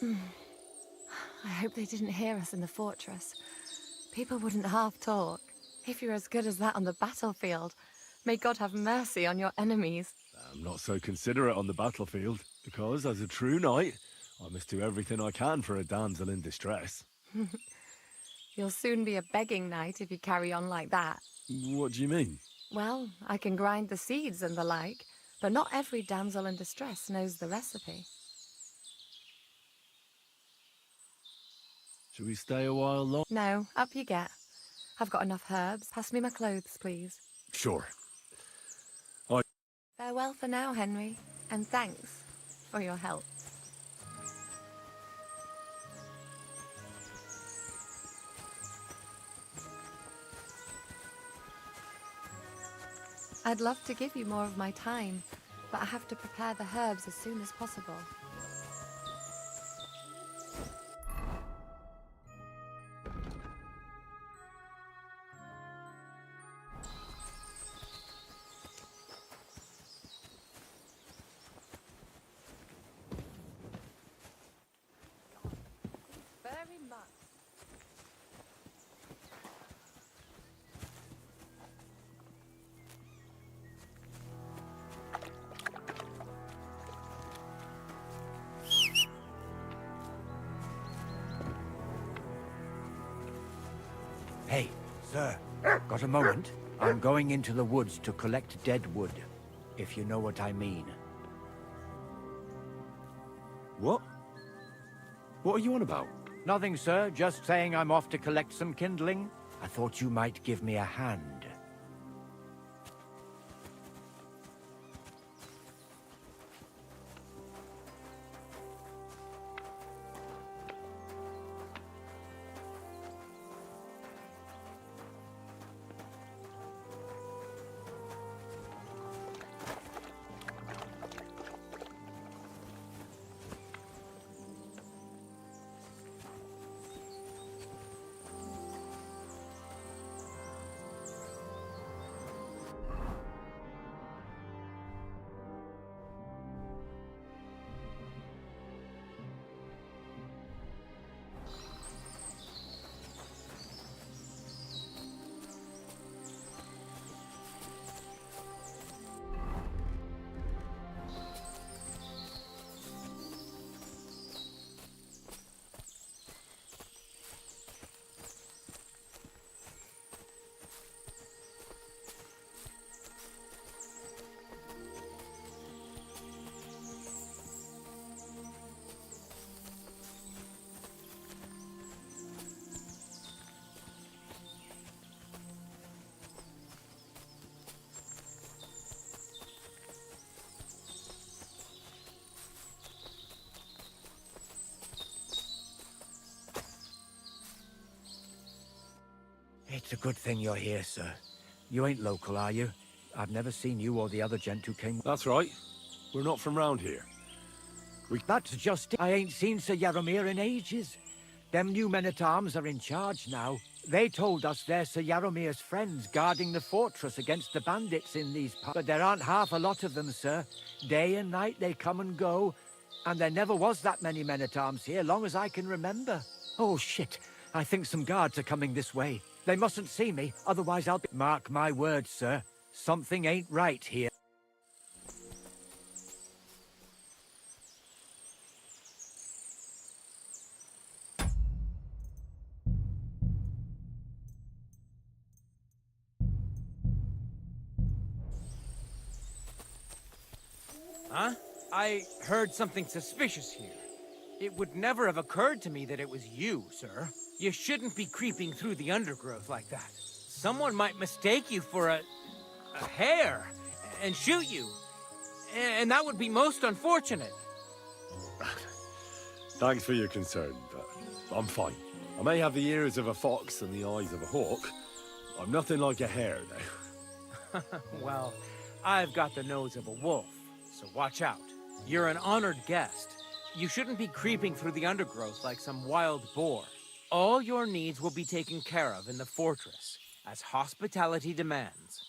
I hope they didn't hear us in the fortress. People wouldn't half talk. If you're as good as that on the battlefield, may God have mercy on your enemies. I'm not so considerate on the battlefield, because as a true knight, I must do everything I can for a damsel in distress. You'll soon be a begging knight if you carry on like that. What do you mean? Well, I can grind the seeds and the like, but not every damsel in distress knows the recipe. Should we stay a while longer? No, up you get. I've got enough herbs. Pass me my clothes, please. Sure. Farewell for now, Henry, and thanks for your help. I'd love to give you more of my time, but I have to prepare the herbs as soon as possible. Very much. Hey, sir, got a moment? I'm going into the woods to collect dead wood, if you know what I mean. What? What are you on about? Nothing, sir, just saying I'm off to collect some kindling. I thought you might give me a hand. It's a good thing you're here, sir. You ain't local, are you? I've never seen you or the other gent who came... That's right. We're not from round here. That's just it. I ain't seen Sir Yaromir in ages. Them new men-at-arms are in charge now. They told us they're Sir Yaromir's friends guarding the fortress against the bandits in these parts. But there aren't half a lot of them, sir. Day and night they come and go. And there never was that many men-at-arms here, long as I can remember. Oh, shit. I think some guards are coming this way. They mustn't see me, otherwise I'll be... Mark my words, sir. Something ain't right here. Huh? I heard something suspicious here. It would never have occurred to me that it was you, sir. You shouldn't be creeping through the undergrowth like that. Someone might mistake you for a hare and shoot you. And that would be most unfortunate. Thanks for your concern, but I'm fine. I may have the ears of a fox and the eyes of a hawk. I'm nothing like a hare, though. Well, I've got the nose of a wolf, so watch out. You're an honored guest. You shouldn't be creeping through the undergrowth like some wild boar. All your needs will be taken care of in the fortress, as hospitality demands.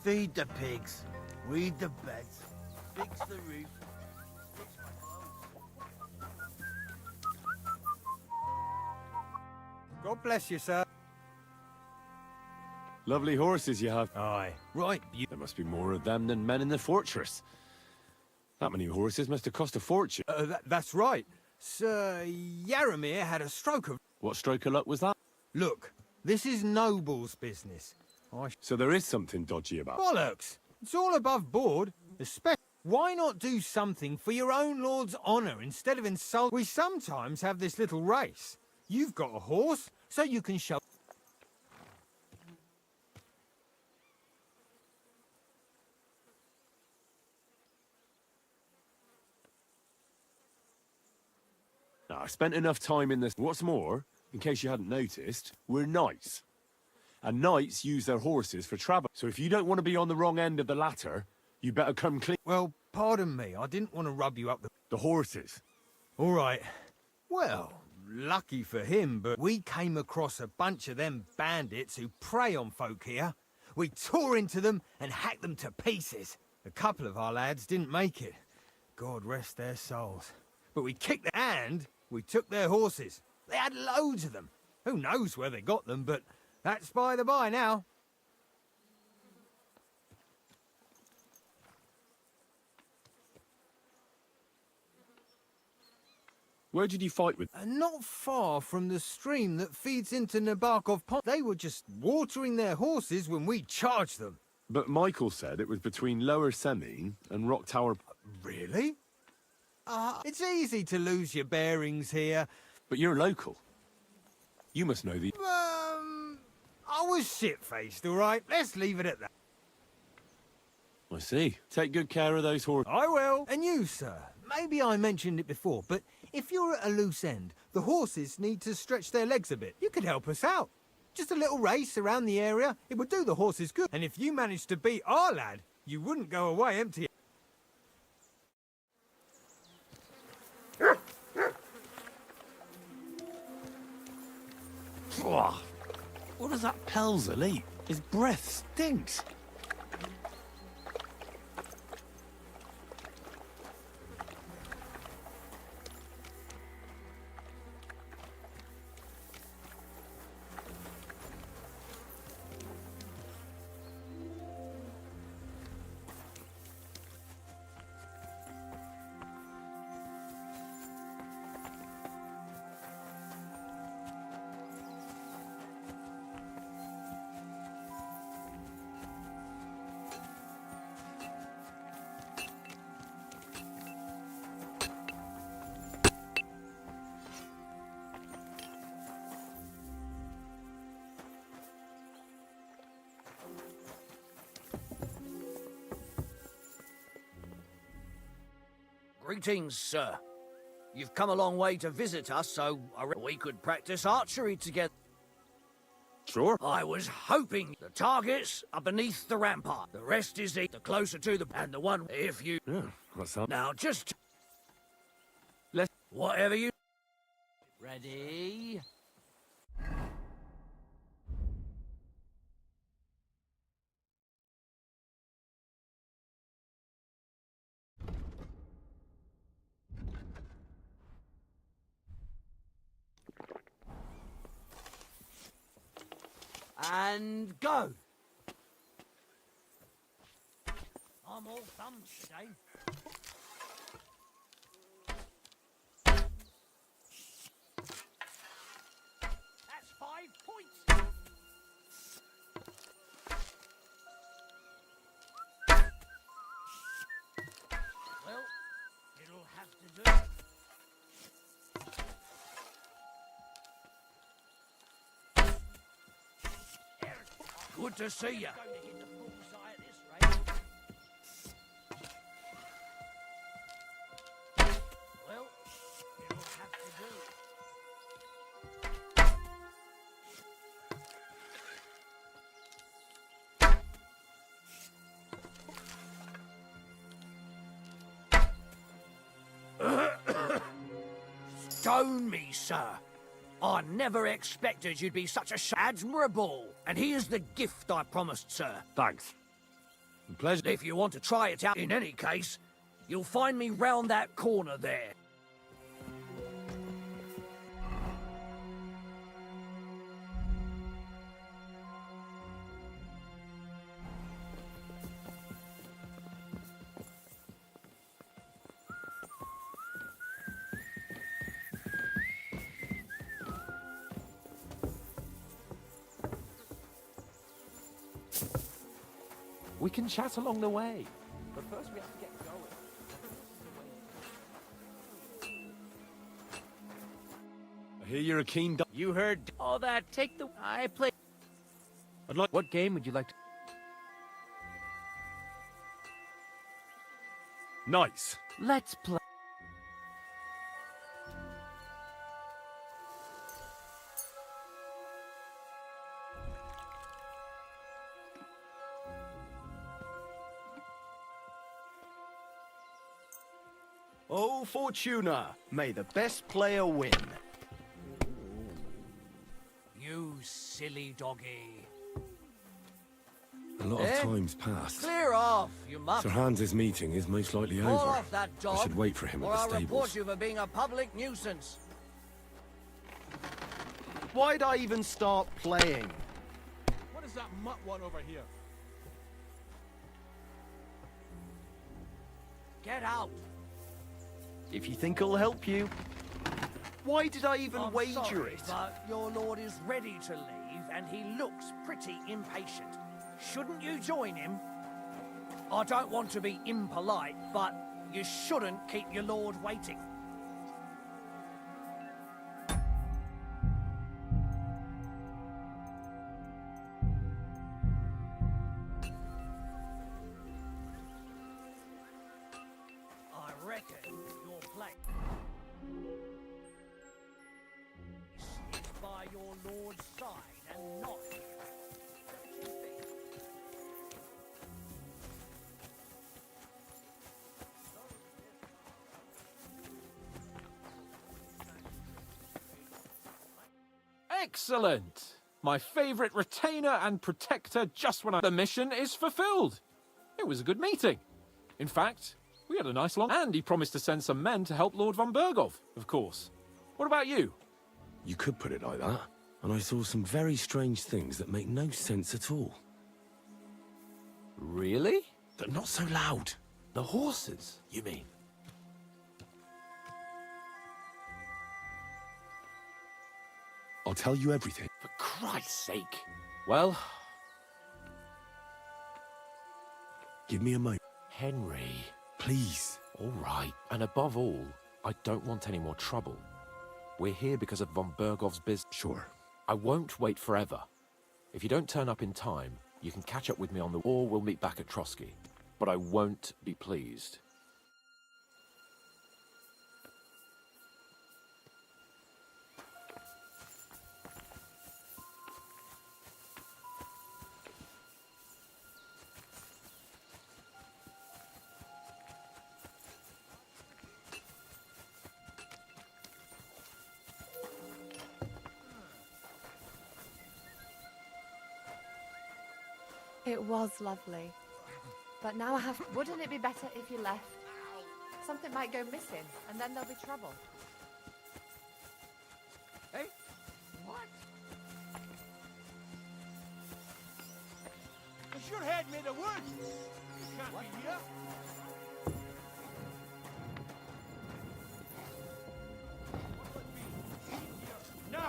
Feed the pigs, weed the beds, fix the roof, fix my clothes. God bless you, sir. Lovely horses you have. Aye. Right, There must be more of them than men in the fortress. That many horses must have cost a fortune. That's right. Sir Yaromir had a stroke of... What stroke of luck was that? Look, this is Noble's business. So there is something dodgy about it. Bollocks! It's all above board. Especially, why not do something for your own lord's honour instead of insult? We sometimes have this little race. You've got a horse, so you can show... Now, I spent enough time in this. What's more, in case you hadn't noticed, we're knights. And knights use their horses for travel. So if you don't want to be on the wrong end of the ladder, you better come clean. Well, pardon me, I didn't want to rub you up The horses. All right. Well, lucky for him, but we came across a bunch of them bandits who prey on folk here. We tore into them and hacked them to pieces. A couple of our lads didn't make it. God rest their souls. But we kicked their and we took their horses. They had loads of them. Who knows where they got them, but that's by the by now. Where did you fight with? Not far from the stream that feeds into Nabokov Pond. They were just watering their horses when we charged them. But Michael said it was between Lower Semine and Rock Tower. Really? It's easy to lose your bearings here. But you're local. You must know the... I was shit-faced, all right? Let's leave it at that. I see. Take good care of those horses. I will. And you, sir. Maybe I mentioned it before, but if you're at a loose end, the horses need to stretch their legs a bit. You could help us out. Just a little race around the area. It would do the horses good. And if you managed to beat our lad, you wouldn't go away empty. What does that Pelzer eat? His breath stinks. Greetings, sir. You've come a long way to visit us, so I reckon we could practice archery together. Sure. I was hoping the targets are beneath the rampart. The rest is the closer to the... And the one, if you... Yeah, what's up? Now, just... Let's... Whatever you... Ready? And go! I'm all thumbs today. That's 5 points. Well, it'll have to do. Good to see you. Well, it'll have to do. Stone me, sir. I never expected you'd be such a admirable. And here's the gift I promised, sir. Thanks. Pleasure. If you want to try it out in any case, you'll find me round that corner there. We can chat along the way. But first we have to get going. I hear you're a keen dog. You heard all that. Take the... I play... I'd like... What game would you like to... Nice. Let's play... Oh, Fortuna, may the best player win. You silly doggy. A lot of time's passed. Clear off, you muff. Sir Hans's meeting is most likely Call over. off that dog, I should wait for him or at I'll the report stables. you for being a public nuisance. Why'd I even start playing? What is that mutt want over here? Get out. If you think it'll help you. Why did I even I'm wager sorry, it? but your lord is ready to leave, and he looks pretty impatient. Shouldn't you join him? I don't want to be impolite, but you shouldn't keep your lord waiting. I reckon your place is by your lord's side and not here. Don't you think? Excellent! My favourite retainer and protector just when the mission is fulfilled. It was a good meeting. In fact, we had a nice long... And he promised to send some men to help Lord von Bergov, of course. What about you? You could put it like that. And I saw some very strange things that make no sense at all. Really? But not so loud. The horses, you mean? I'll tell you everything. For Christ's sake. Well... Give me a moment. Henry. Please. All right. And above all, I don't want any more trouble. We're here because of von Bergov's business. Sure. I won't wait forever. If you don't turn up in time, you can catch up with me on the... Or we'll meet back at Trotsky. But I won't be pleased. It was lovely. But now I have... Wouldn't it be better if you left? Something might go missing, and then there'll be trouble. Hey? What? You should head me the woods. You can't be here. No!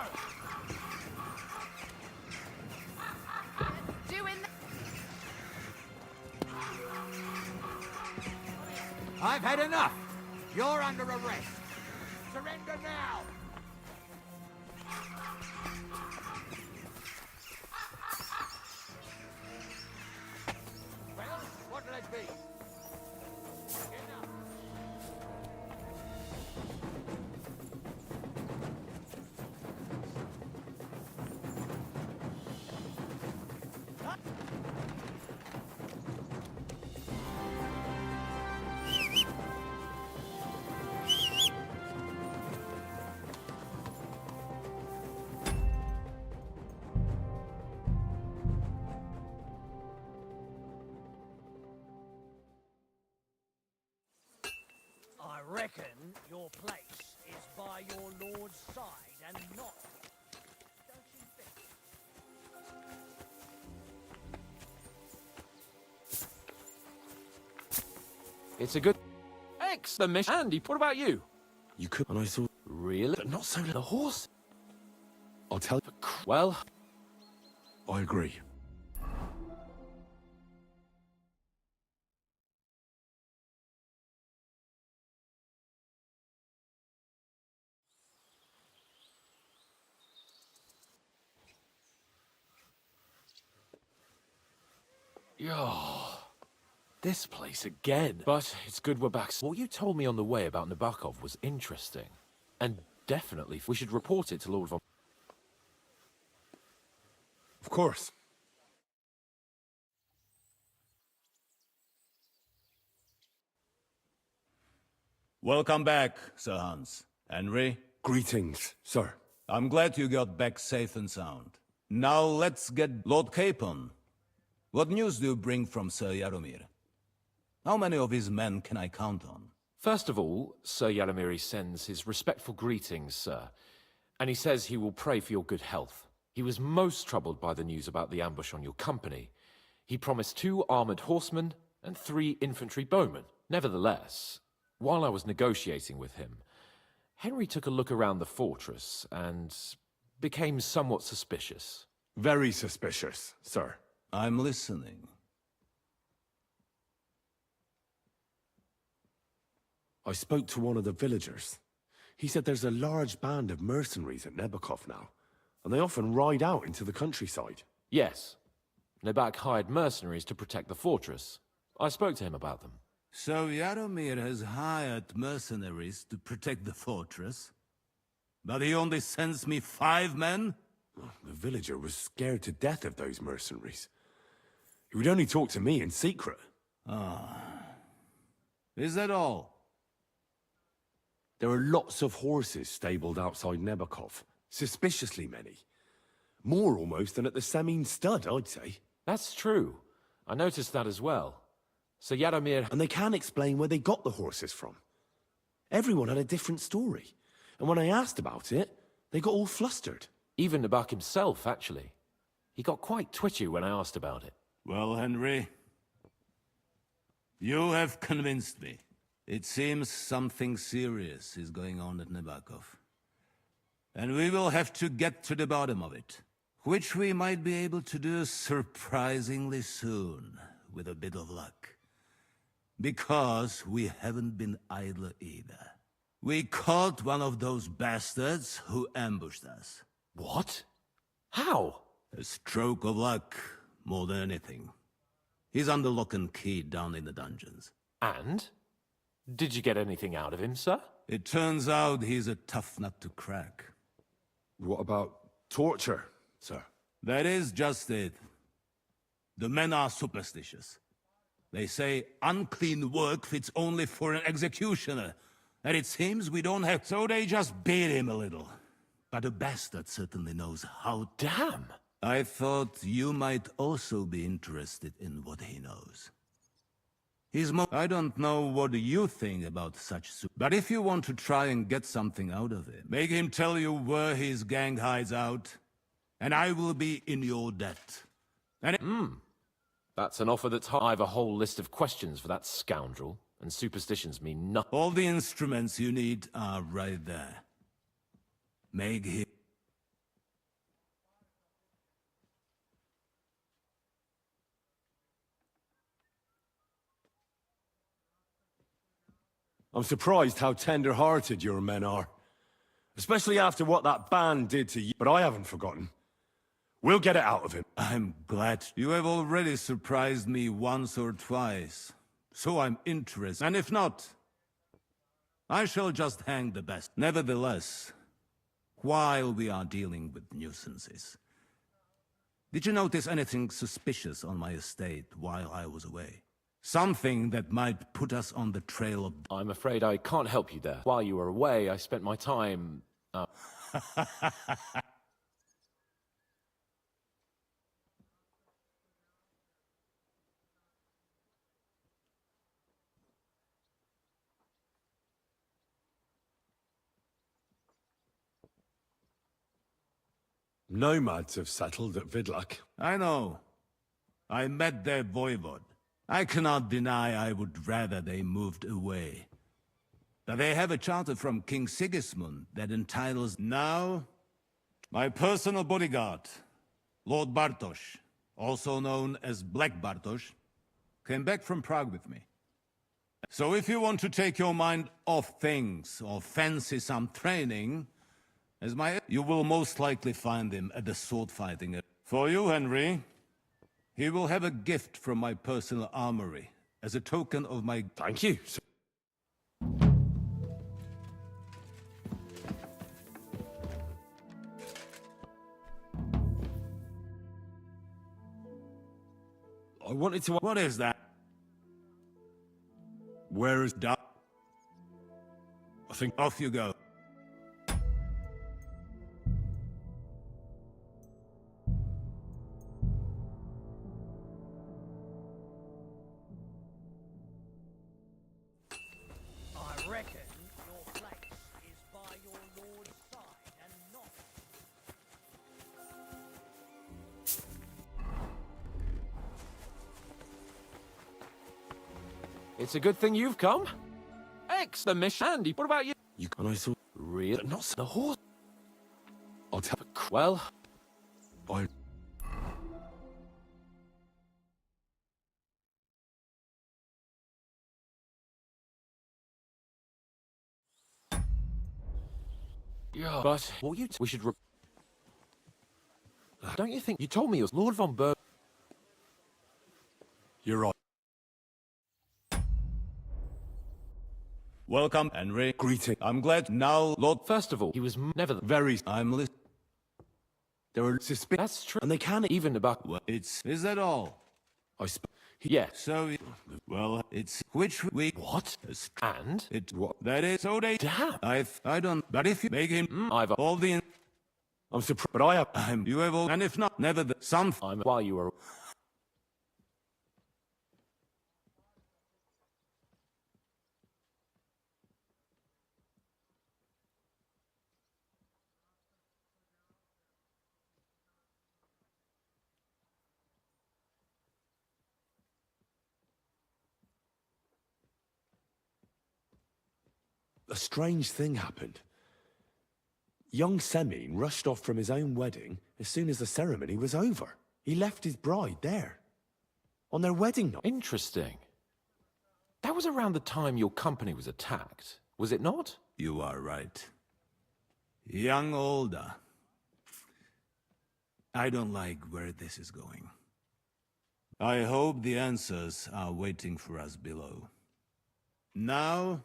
I've had enough. You're under arrest. Surrender now. Well, what'll it be? Enough. I reckon your place is by your lord's side and not... Don't you think? It's a good... Excellent mission. Andy, what about you? You could, and I thought, Really? But not so the horse? I'll tell you. Well, I agree. this place again. But it's good we're back. What you told me on the way about Nabokov was interesting. And definitely we should report it to Lord von... Of course. Welcome back, Sir Hans. Henry? Greetings, sir. I'm glad you got back safe and sound. Now let's get Lord Capon. What news do you bring from Sir Jaromir? How many of his men can I count on? First of all, Sir Jaromir sends his respectful greetings, sir. And he says he will pray for your good health. He was most troubled by the news about the ambush on your company. He promised 2 armored horsemen and 3 infantry bowmen. Nevertheless, while I was negotiating with him, Henry took a look around the fortress and became somewhat suspicious. Very suspicious, sir. I'm listening. I spoke to one of the villagers. He said there's a large band of mercenaries at Nebokov now, and they often ride out into the countryside. Yes. Nebak hired mercenaries to protect the fortress. I spoke to him about them. So Jaromir has hired mercenaries to protect the fortress? But he only sends me 5 men? The villager was scared to death of those mercenaries. He would only talk to me in secret. Ah. Is that all? There are lots of horses stabled outside Nebokov. Suspiciously many. More almost than at the Samin stud, I'd say. That's true. I noticed that as well. So Jaromir... And they can't explain where they got the horses from. Everyone had a different story. And when I asked about it, they got all flustered. Even Nebak himself, actually. He got quite twitchy when I asked about it. Well, Henry, you have convinced me. It seems something serious is going on at Nabokov. And we will have to get to the bottom of it. Which we might be able to do surprisingly soon, with a bit of luck. Because we haven't been idle either. We caught one of those bastards who ambushed us. What? How? A stroke of luck, more than anything. He's under lock and key down in the dungeons. And? Did you get anything out of him, sir? It turns out he's a tough nut to crack. What about torture, sir? That is just it. The men are superstitious. They say unclean work fits only for an executioner. And it seems we don't have... So they just beat him a little. But the bastard certainly knows how... Damn! I thought you might also be interested in what he knows. I don't know what you think about such but if you want to try and get something out of him, make him tell you where his gang hides out, and I will be in your debt. And That's an offer that's high. I have a whole list of questions for that scoundrel, and superstitions mean nothing. all the instruments you need are right there. Make him... I'm surprised how tender-hearted your men are. Especially after what that band did to you. But I haven't forgotten. We'll get it out of him. I'm glad you have already surprised me once or twice. So I'm interested. And if not, I shall just hang the best. Nevertheless, while we are dealing with nuisances, did you notice anything suspicious on my estate while I was away? Something that might put us on the trail of... I'm afraid I can't help you there. While you were away, I spent my time... Nomads have settled at Vidlak. I know. I met their voivod. I cannot deny I would rather they moved away. But they have a charter from King Sigismund that entitles... Now, my personal bodyguard, Lord Bartosz, also known as Black Bartosz, came back from Prague with me. So if you want to take your mind off things or fancy some training, you will most likely find him at the sword fighting. For you, Henry, he will have a gift from my personal armory as a token of my... Thank you. I wanted to... What is that? Where is Doc? I think off you go. I reckon your place is by your lord's side and not... It's a good thing you've come. Exclamation. Andy, what about you? You and I saw... Real? Not the horse. I'll tell... Well... I... Yeah, but... What you... We should... Don't you think... You told me it was Lord von Berg... You're right. Welcome, Henry. Greeting. I'm glad now, Lord... First of all, he was never... Very... I'm listening. There are suspicions. That's true. And they can't even about... Well, it's... Is that all? Yeah. So... Well, it's... Which we... What? And? It... What? That is... So they... Damn. I don't... But if you make him... I've... All the... I'm surprised, but I have... You have all... And if not, never the... Some... I'm... While you were... A strange thing happened. Young Semyon rushed off from his own wedding as soon as the ceremony was over. He left his bride there. On their wedding night. Interesting. That was around the time your company was attacked, was it not? You are right. Young Olda. I don't like where this is going. I hope the answers are waiting for us below. Now,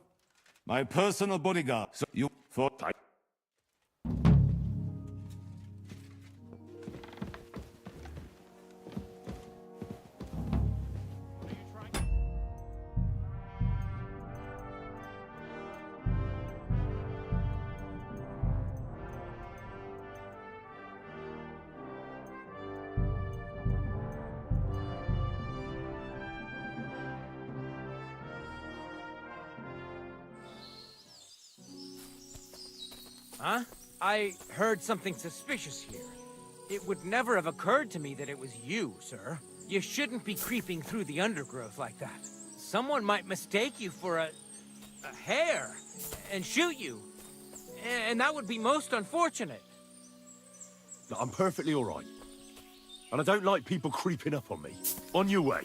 my personal bodyguard. So you... For... Huh? I heard something suspicious here. It would never have occurred to me that it was you, sir. You shouldn't be creeping through the undergrowth like that. Someone might mistake you for a hare and shoot you. And that would be most unfortunate. No, I'm perfectly all right. And I don't like people creeping up on me. On your way.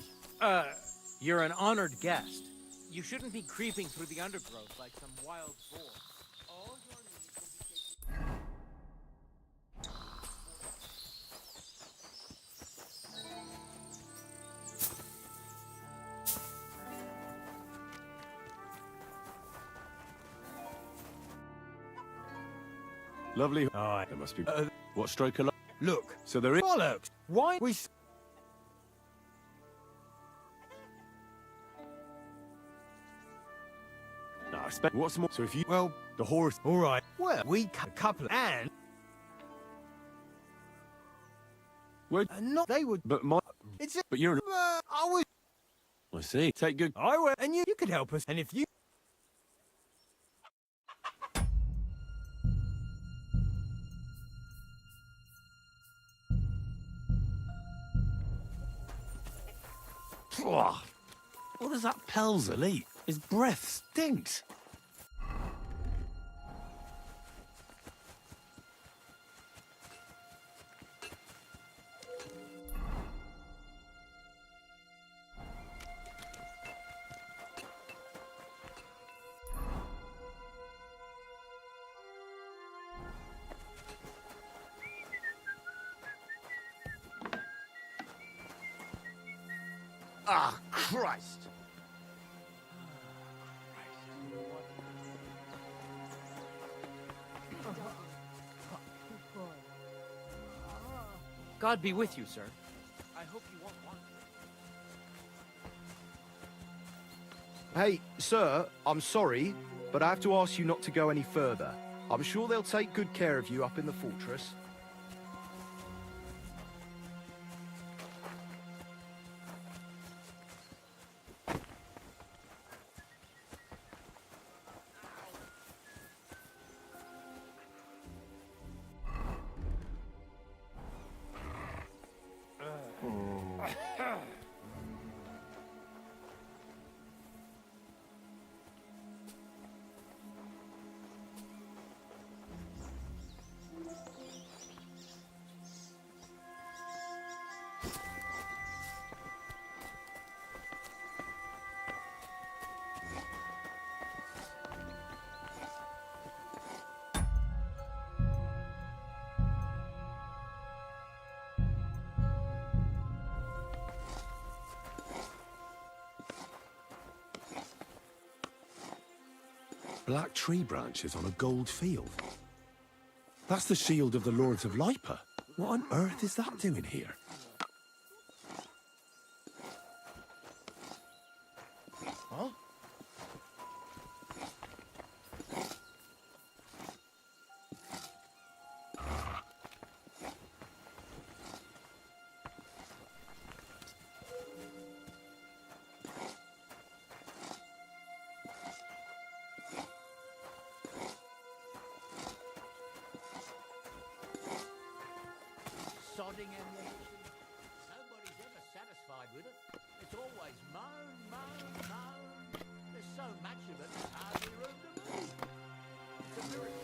You're an honored guest. You shouldn't be creeping through the undergrowth like some wild boar. All your needs will be taken... Lovely. Aye. There must be... what stroke of luck? Look. So there is... Bollocks! Why we... No, I expect... What's more... So if you... Well... The horse... All right. Well, we cut a couple and... Well... not... They would... But my... It's... But you're... I was... I see. Take good... I will... And you could help us. And if you... What does that Pelzer eat? His breath stinks. Ah, Christ! God be with you, sir. I hope you won't want to. Hey, sir, I'm sorry, but I have to ask you not to go any further. I'm sure they'll take good care of you up in the fortress. Black tree branches on a gold field. That's the shield of the Lords of Lipa. What on earth is that doing here? Huh? Sodding ammunition. Nobody's ever satisfied with it. It's always moan, moan, moan. There's so much of it, there's hardly room to move. It's a miracle.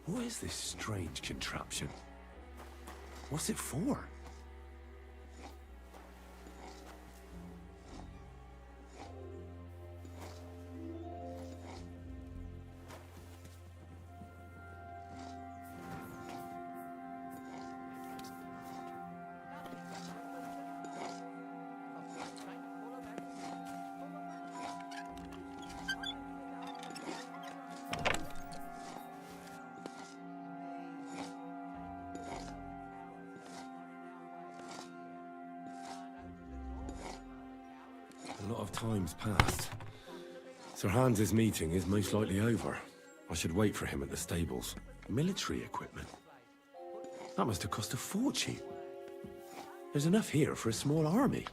What is this strange contraption? What's it for? A lot of time's passed. Sir Hans's meeting is most likely over. I should wait for him at the stables. Military equipment? That must have cost a fortune. There's enough here for a small army.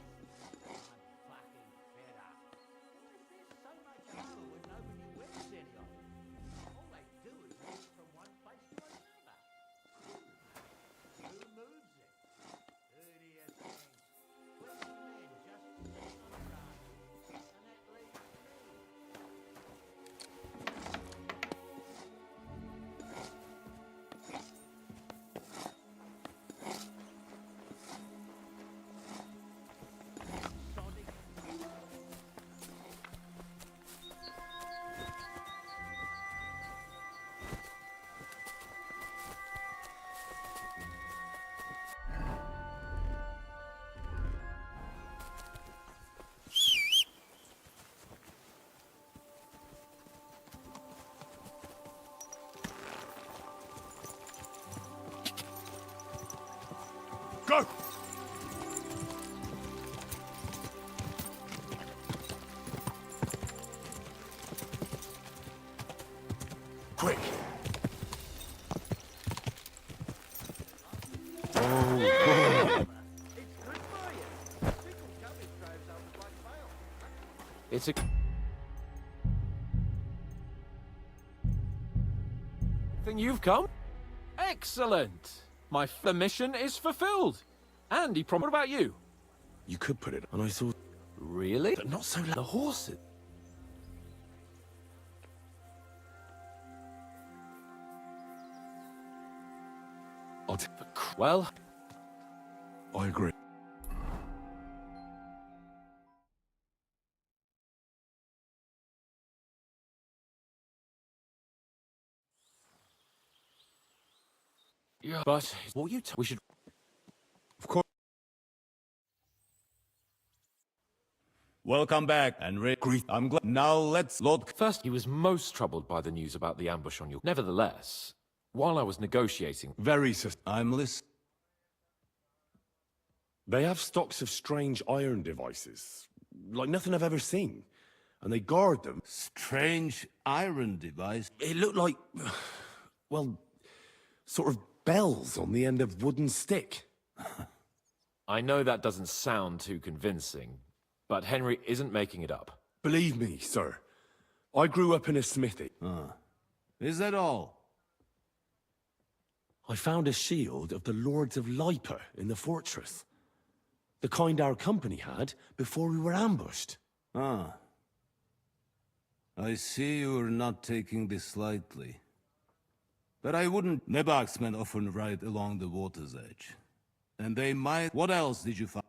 Go! Quick! It's a... Then you've come? Excellent! The mission is fulfilled. And he promised... What about you? You could put it, and I saw... Really? But not so loud. The horses. Well... I agree. Yeah. But... What you... We should... Of course. Welcome back, and I'm glad. Now let's load. First, he was most troubled by the news about the ambush on you. Nevertheless, while I was negotiating... Very I'm listening. They have stocks of strange iron devices, like nothing I've ever seen. And they guard them. Strange iron device? It looked like, well, sort of bells on the end of wooden stick. I know that doesn't sound too convincing, but Henry isn't making it up. Believe me, sir. I grew up in a smithy. Is that all? I found a shield of the Lords of Lipa in the fortress. The kind our company had before we were ambushed. I see you're not taking this lightly. But I wouldn't... Nebaksmen often ride along the water's edge. And they might... What else did you find?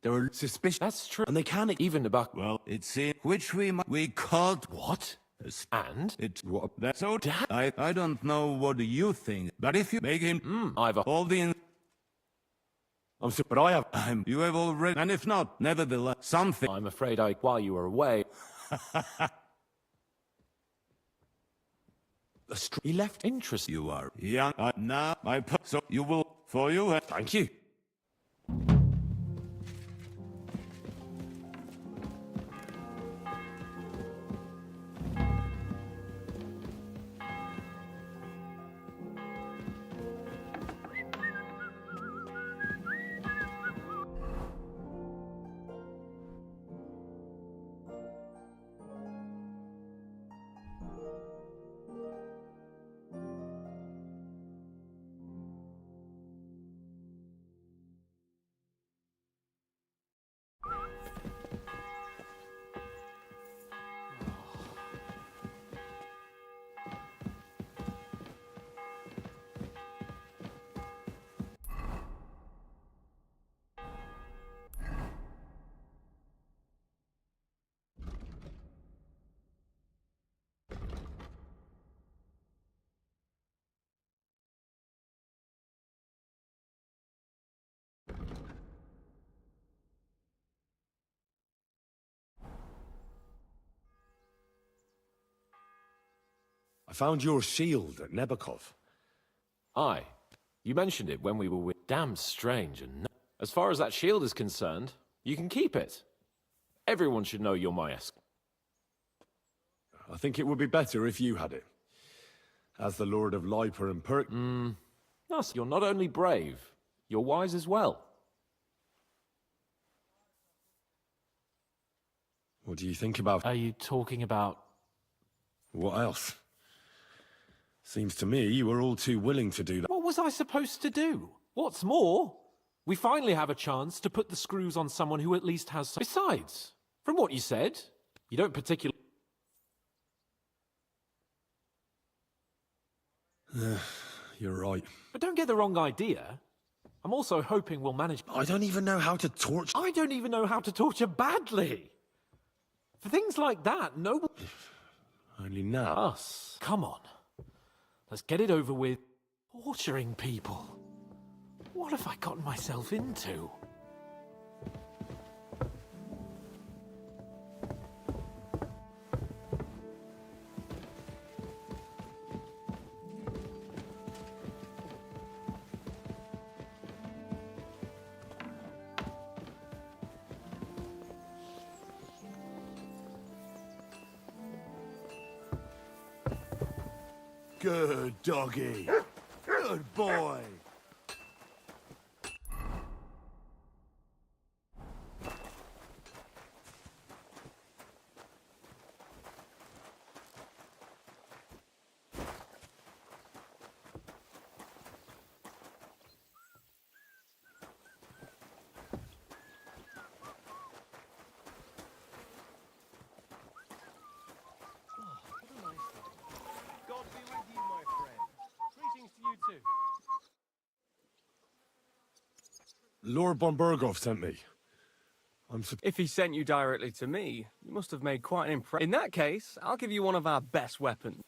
There are suspicions. That's true. And they can't even Nebak... Well, it seems... Which we might... We called... What? And? It's... What? That's so... I don't know what you think, but if you make him... I've... All the... I'm sorry, but I have... You have already... And if not, nevertheless, something... I'm afraid while you were away... He left interest. You are young. Now, so you will... For you... Thank you. I found your shield at Nebakov. Aye. You mentioned it when we were with... Damn strange and... As far as that shield is concerned, You can keep it. Everyone should know you're my escort. I think it would be better if you had it. As the Lord of Liper and Perk... Thus, you're not only brave, you're wise as well. What do you think about... Are you talking about... What else? Seems to me you were all too willing to do that. What was I supposed to do? What's more, we finally have a chance to put the screws on someone who at least has some... Besides, from what you said, you don't particularly... You're right. But don't get the wrong idea. I'm also hoping we'll manage... I don't even know how to torture... I don't even know how to torture badly. For things like that, no one... Only now. Us. Come on. Let's get it over with. Torturing people. What have I gotten myself into? Good doggy. Good boy. God be with you, my friend. Greetings to you too. Lord von Berghoff sent me. If he sent you directly to me, you must have made quite an impression. In that case, I'll give you one of our best weapons.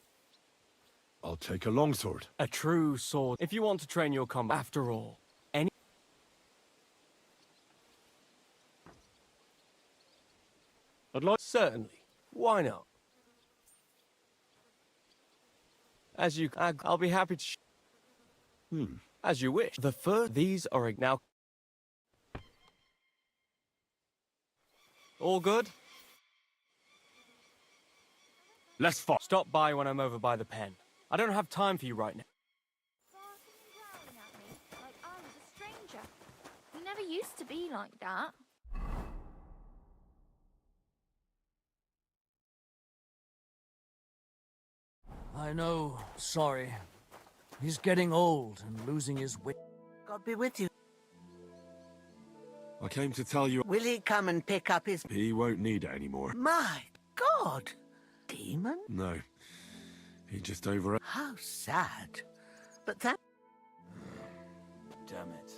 I'll take a longsword. A true sword. If you want to train your combat, after all, any... I'd like... Certainly. Why not? As you... I'll be happy to... As you wish. The first... These are... Now... All good? Let's fight. Stop by when I'm over by the pen. I don't have time for you right now. Barking and growling at me like I was a stranger. You never used to be like that. I know, sorry. He's getting old and losing his wit. God be with you. I came to tell you... Will he come and pick up his... He won't need it anymore. My God! Demon? No. He just over... How sad. But that... Damn it.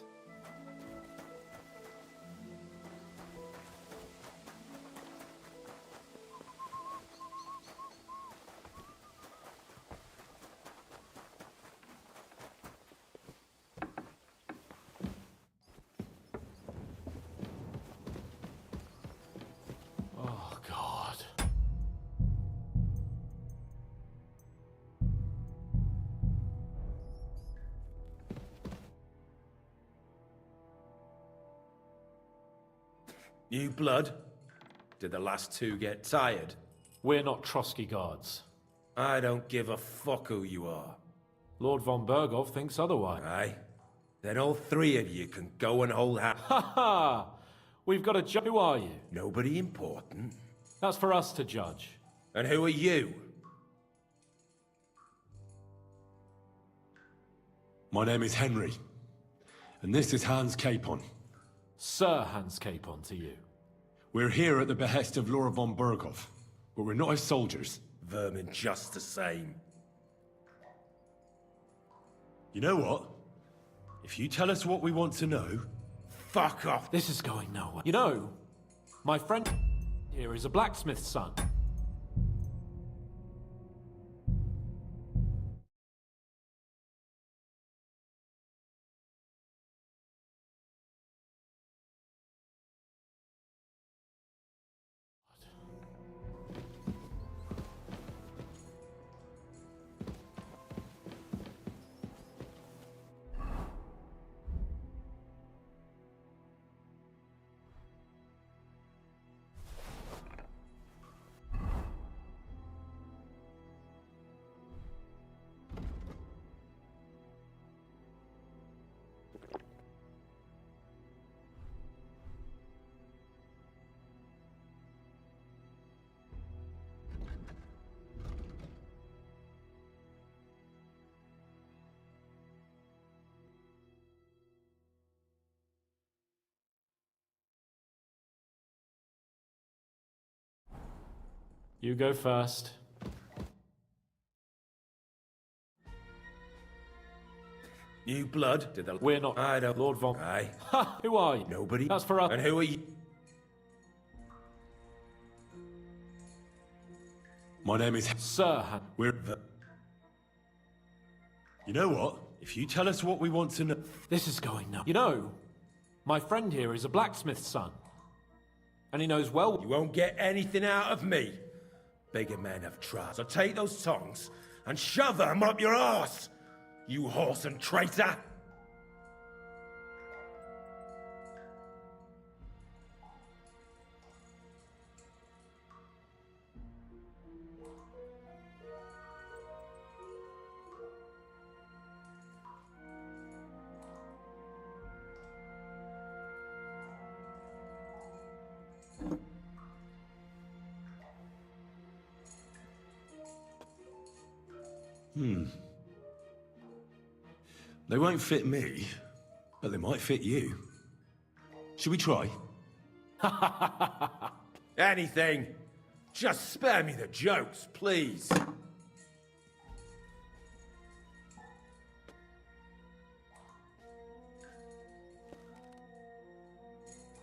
Oh, God. New blood? Did the last two get tired? We're not Trotsky guards. I don't give a fuck who you are. Lord von Berghoff thinks otherwise. Aye? Then all three of you can go and hold hands. Ha ha! We've got a judge. Who are you? Nobody important. That's for us to judge. And who are you? My name is Henry. And this is Hans Capon. Sir Hans Capon to you. We're here at the behest of Lord von Berghoff, but we're not his soldiers. Vermin just the same. You know what? If you tell us what we want to know... Fuck off! This is going nowhere. You know, my friend here is a blacksmith's son. You go first. New blood? Did the... We're not... I don't... Lord Von... Aye. Ha! Who are you? Nobody. That's for us. And who are you? My name is... Sir. We're... You know what? If you tell us what we want to know... This is going now. You know, my friend here is a blacksmith's son. And he knows well... You won't get anything out of me. Bigger men have tried. So take those tongs and shove them up your arse, you horse and traitor! They won't fit me, but they might fit you. Should we try? Anything. Just spare me the jokes, please.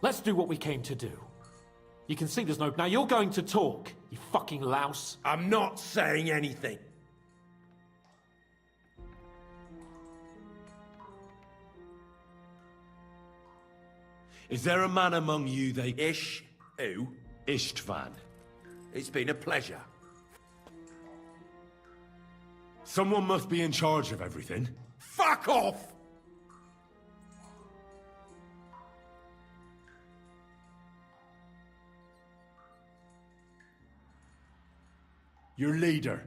Let's do what we came to do. You can see there's no... Now you're going to talk, you fucking louse. I'm not saying anything. Is there a man among you they... Ish? Who? Ishtvan. It's been a pleasure. Someone must be in charge of everything. Fuck off! Your leader.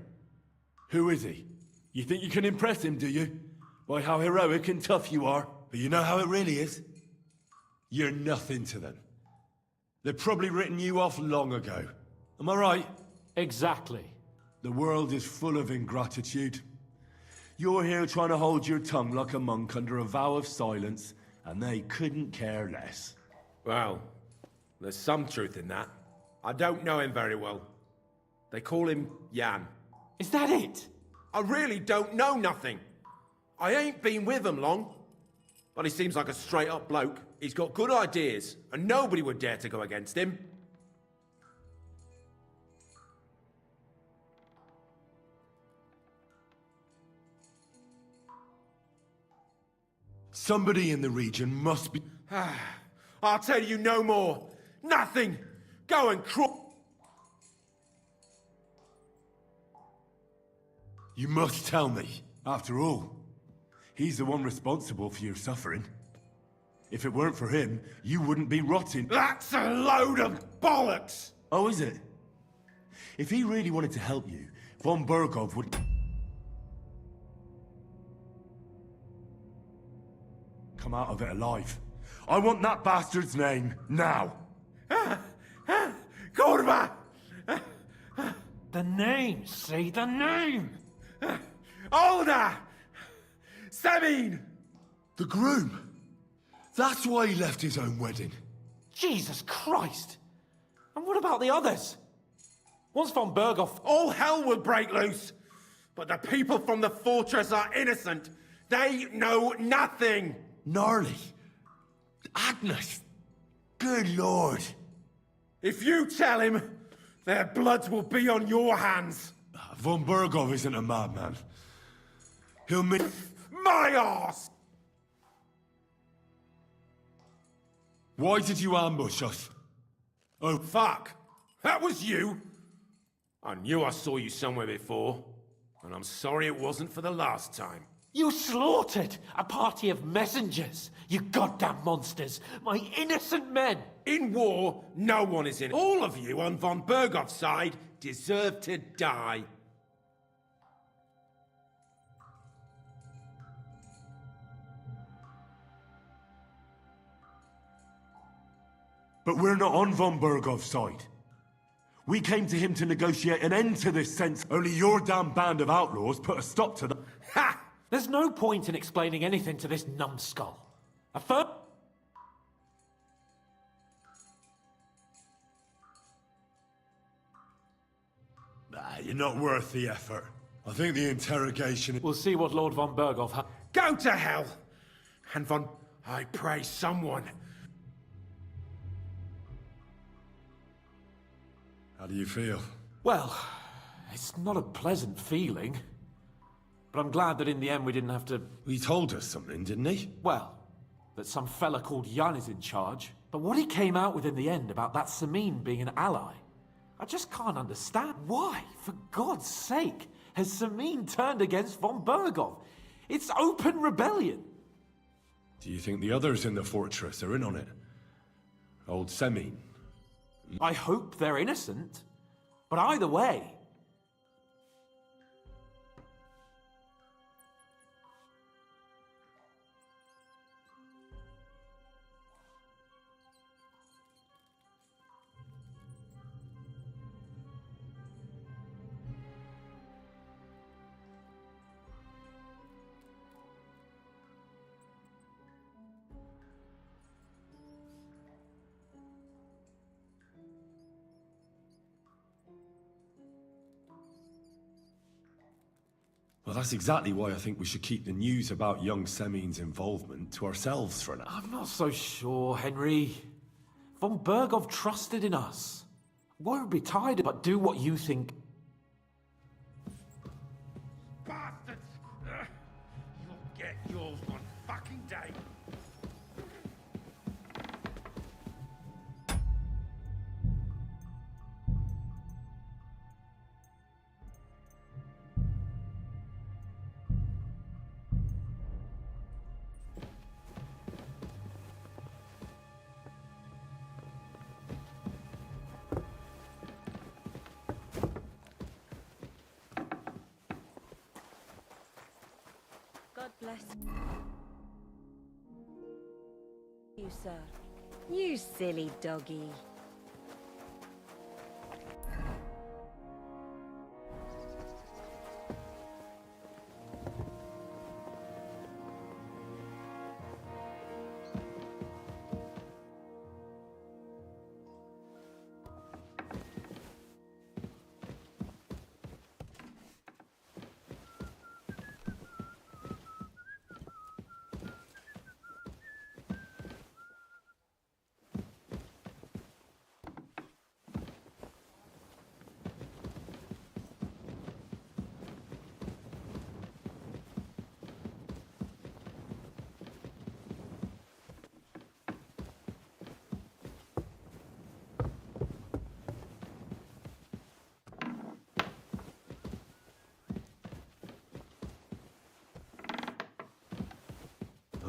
Who is he? You think you can impress him, do you? By how heroic and tough you are. But you know how it really is? You're nothing to them. They've probably written you off long ago. Am I right? Exactly. The world is full of ingratitude. You're here trying to hold your tongue like a monk under a vow of silence, and they couldn't care less. Well, there's some truth in that. I don't know him very well. They call him Jan. Is that it? I really don't know nothing. I ain't been with him long. But he seems like a straight-up bloke. He's got good ideas, and nobody would dare to go against him. Somebody in the region must be... I'll tell you no more. Nothing. Go and crawl. You must tell me. After all, he's the one responsible for your suffering. If it weren't for him, you wouldn't be rotting. That's a load of bollocks! Oh, is it? If he really wanted to help you, von Bergov would... come out of it alive. I want that bastard's name, now! Gorba! The name, say the name! Older! Sabine! The groom! That's why he left his own wedding. Jesus Christ! And what about the others? Once von Berghoff... All hell will break loose! But the people from the fortress are innocent! They know nothing! Gnarly. Agnes. Good lord. If you tell him, their bloods will be on your hands. Von Berghoff isn't a madman. He'll make... My arse! Why did you ambush us? Oh, fuck. That was you? I knew I saw you somewhere before. And I'm sorry it wasn't for the last time. You slaughtered a party of messengers, you goddamn monsters, my innocent men! In war, no one is in. All of you on von Bergoff's side deserve to die. But we're not on von Bergov's side. We came to him to negotiate an end to this sense. Only your damn band of outlaws put a stop to that. Ha! There's no point in explaining anything to this numbskull. You're not worth the effort. I think the interrogation... We'll see what Lord von Berghoff ha- Go to hell! And von... I pray someone... How do you feel? Well, it's not a pleasant feeling. But I'm glad that in the end we didn't have to... He told us something, didn't he? Well, that some fella called Jan is in charge. But what he came out with in the end about that Samin being an ally, I just can't understand. Why, for God's sake, has Samin turned against von Berghoff? It's open rebellion. Do you think the others in the fortress are in on it? Old Semin? I hope they're innocent. But either way... Well, that's exactly why I think we should keep the news about young Semin's involvement to ourselves for now. I'm not so sure, Henry. Von Berghoff trusted in us. Won't be tired, but do what you think. Bastards! You'll get yours one fucking day. God bless you, sir. You silly doggy.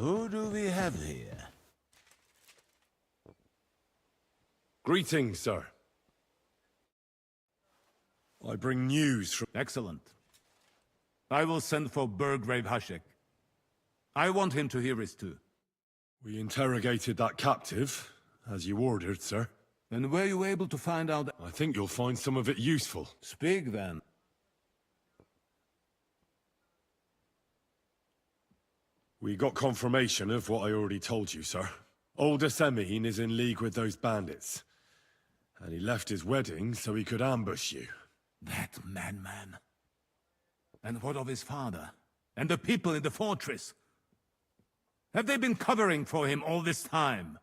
Who do we have here? Greetings, sir. I bring news from... Excellent. I will send for Burgrave Hashek. I want him to hear it too. We interrogated that captive, as you ordered, sir. And were you able to find out... I think you'll find some of it useful. Speak, then. We got confirmation of what I already told you, sir. Older Semin is in league with those bandits. And he left his wedding so he could ambush you. That madman. And what of his father? And the people in the fortress? Have they been covering for him all this time?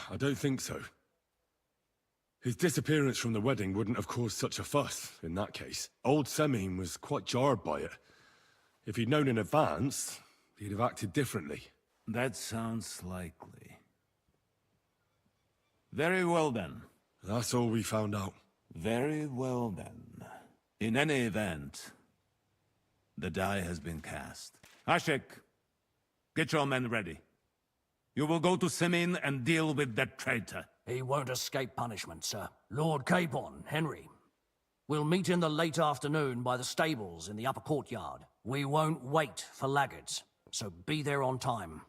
I don't think so. His disappearance from the wedding wouldn't have caused such a fuss, in that case. Old Semin was quite jarred by it. If he'd known in advance, he'd have acted differently. That sounds likely. Very well, then. That's all we found out. Very well, then. In any event, the die has been cast. Hashek, get your men ready. You will go to Semin and deal with that traitor. He won't escape punishment, sir. Lord Capon, Henry. We'll meet in the late afternoon by the stables in the upper courtyard. We won't wait for laggards, so be there on time.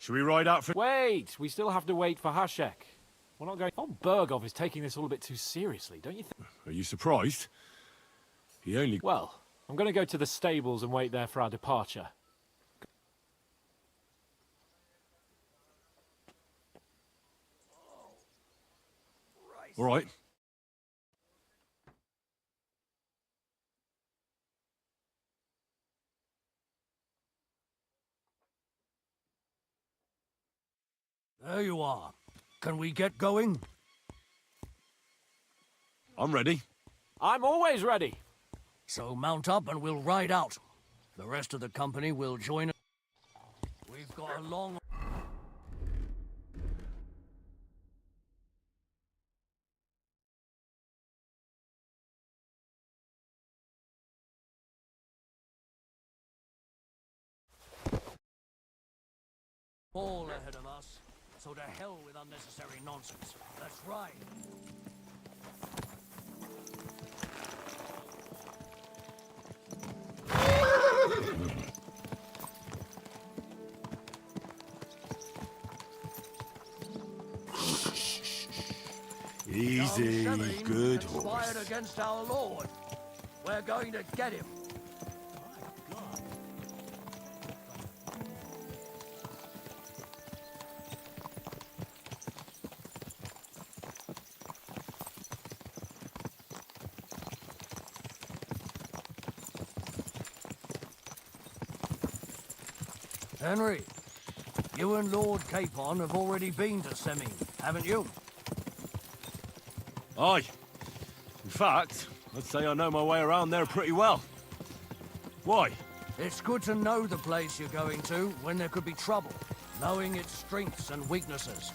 Should we ride out for... Wait! We still have to wait for Hashek. We're not going... Von Bergov is taking this all a bit too seriously, don't you think? Are you surprised? He only... Well, I'm going to go to the stables and wait there for our departure. All right. There you are. Can we get going? I'm ready. I'm always ready. So mount up and we'll ride out. The rest of the company will join us. We've got a long... all ahead of us. So to hell with unnecessary nonsense. Let's ride. Easy, good Conspired horse. against our Lord. We're going to get him. Henry, you and Lord Capon have already been to Seming, haven't you? Aye. In fact, I'd say I know my way around there pretty well. Why? It's good to know the place you're going to when there could be trouble, knowing its strengths and weaknesses.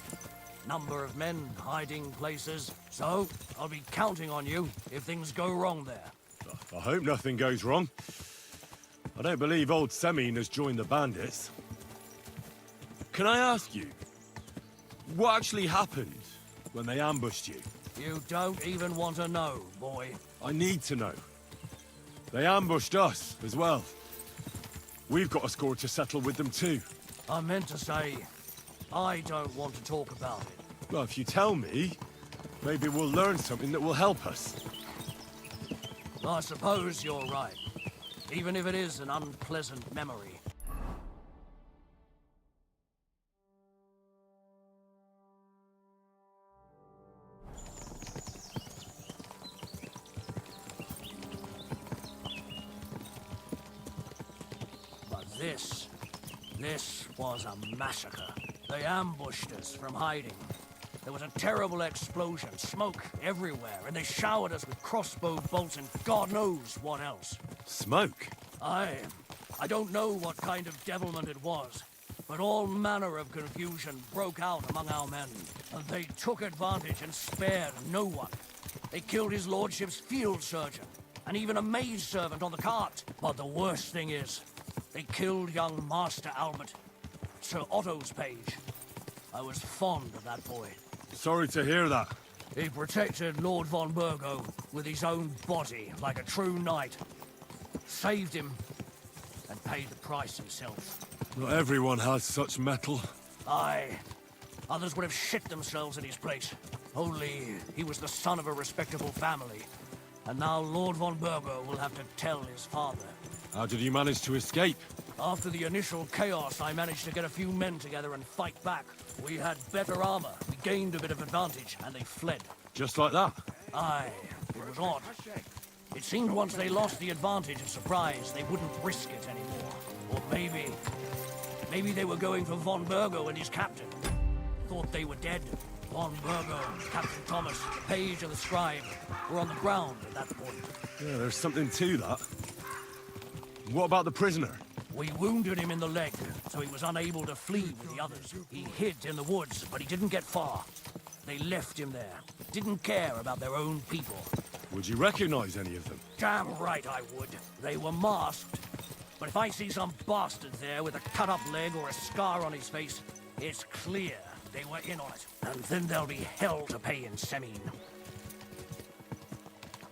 Number of men, hiding places. So, I'll be counting on you if things go wrong there. I hope nothing goes wrong. I don't believe old Semine has joined the bandits. Can I ask you, what actually happened when they ambushed you? You don't even want to know, boy. I need to know. They ambushed us as well. We've got a score to settle with them too. I meant to say, I don't want to talk about it. Well, if you tell me, maybe we'll learn something that will help us. I suppose you're right. Even if it is an unpleasant memory. But this was a massacre. They ambushed us from hiding. There was a terrible explosion, smoke everywhere, and they showered us with crossbow bolts and God knows what else. Smoke? I don't know what kind of devilment it was, but all manner of confusion broke out among our men, and they took advantage and spared no one. They killed his lordship's field surgeon, and even a maidservant on the cart. But the worst thing is, they killed young Master Albert, Sir Otto's page. I was fond of that boy. Sorry to hear that. He protected Lord von Burgo with his own body like a true knight. Saved him and paid the price himself. Not everyone has such metal. Aye. Others would have shit themselves in his place. Only he was the son of a respectable family. And now Lord von Burgo will have to tell his father. How did you manage to escape? After the initial chaos, I managed to get a few men together and fight back. We had better armor, we gained a bit of advantage, and they fled. Just like that? Aye, it was odd. It seemed once they lost the advantage of surprise, they wouldn't risk it anymore. Or maybe they were going for von Burgo and his captain. Thought they were dead. Von Burgo, Captain Thomas, the page and the scribe were on the ground at that point. Yeah, there's something to that. What about the prisoner? We wounded him in the leg, so he was unable to flee with the others. He hid in the woods, but he didn't get far. They left him there. Didn't care about their own people. Would you recognize any of them? Damn right I would. They were masked. But if I see some bastard there with a cut-up leg or a scar on his face, it's clear they were in on it. And then there'll be hell to pay in Semine.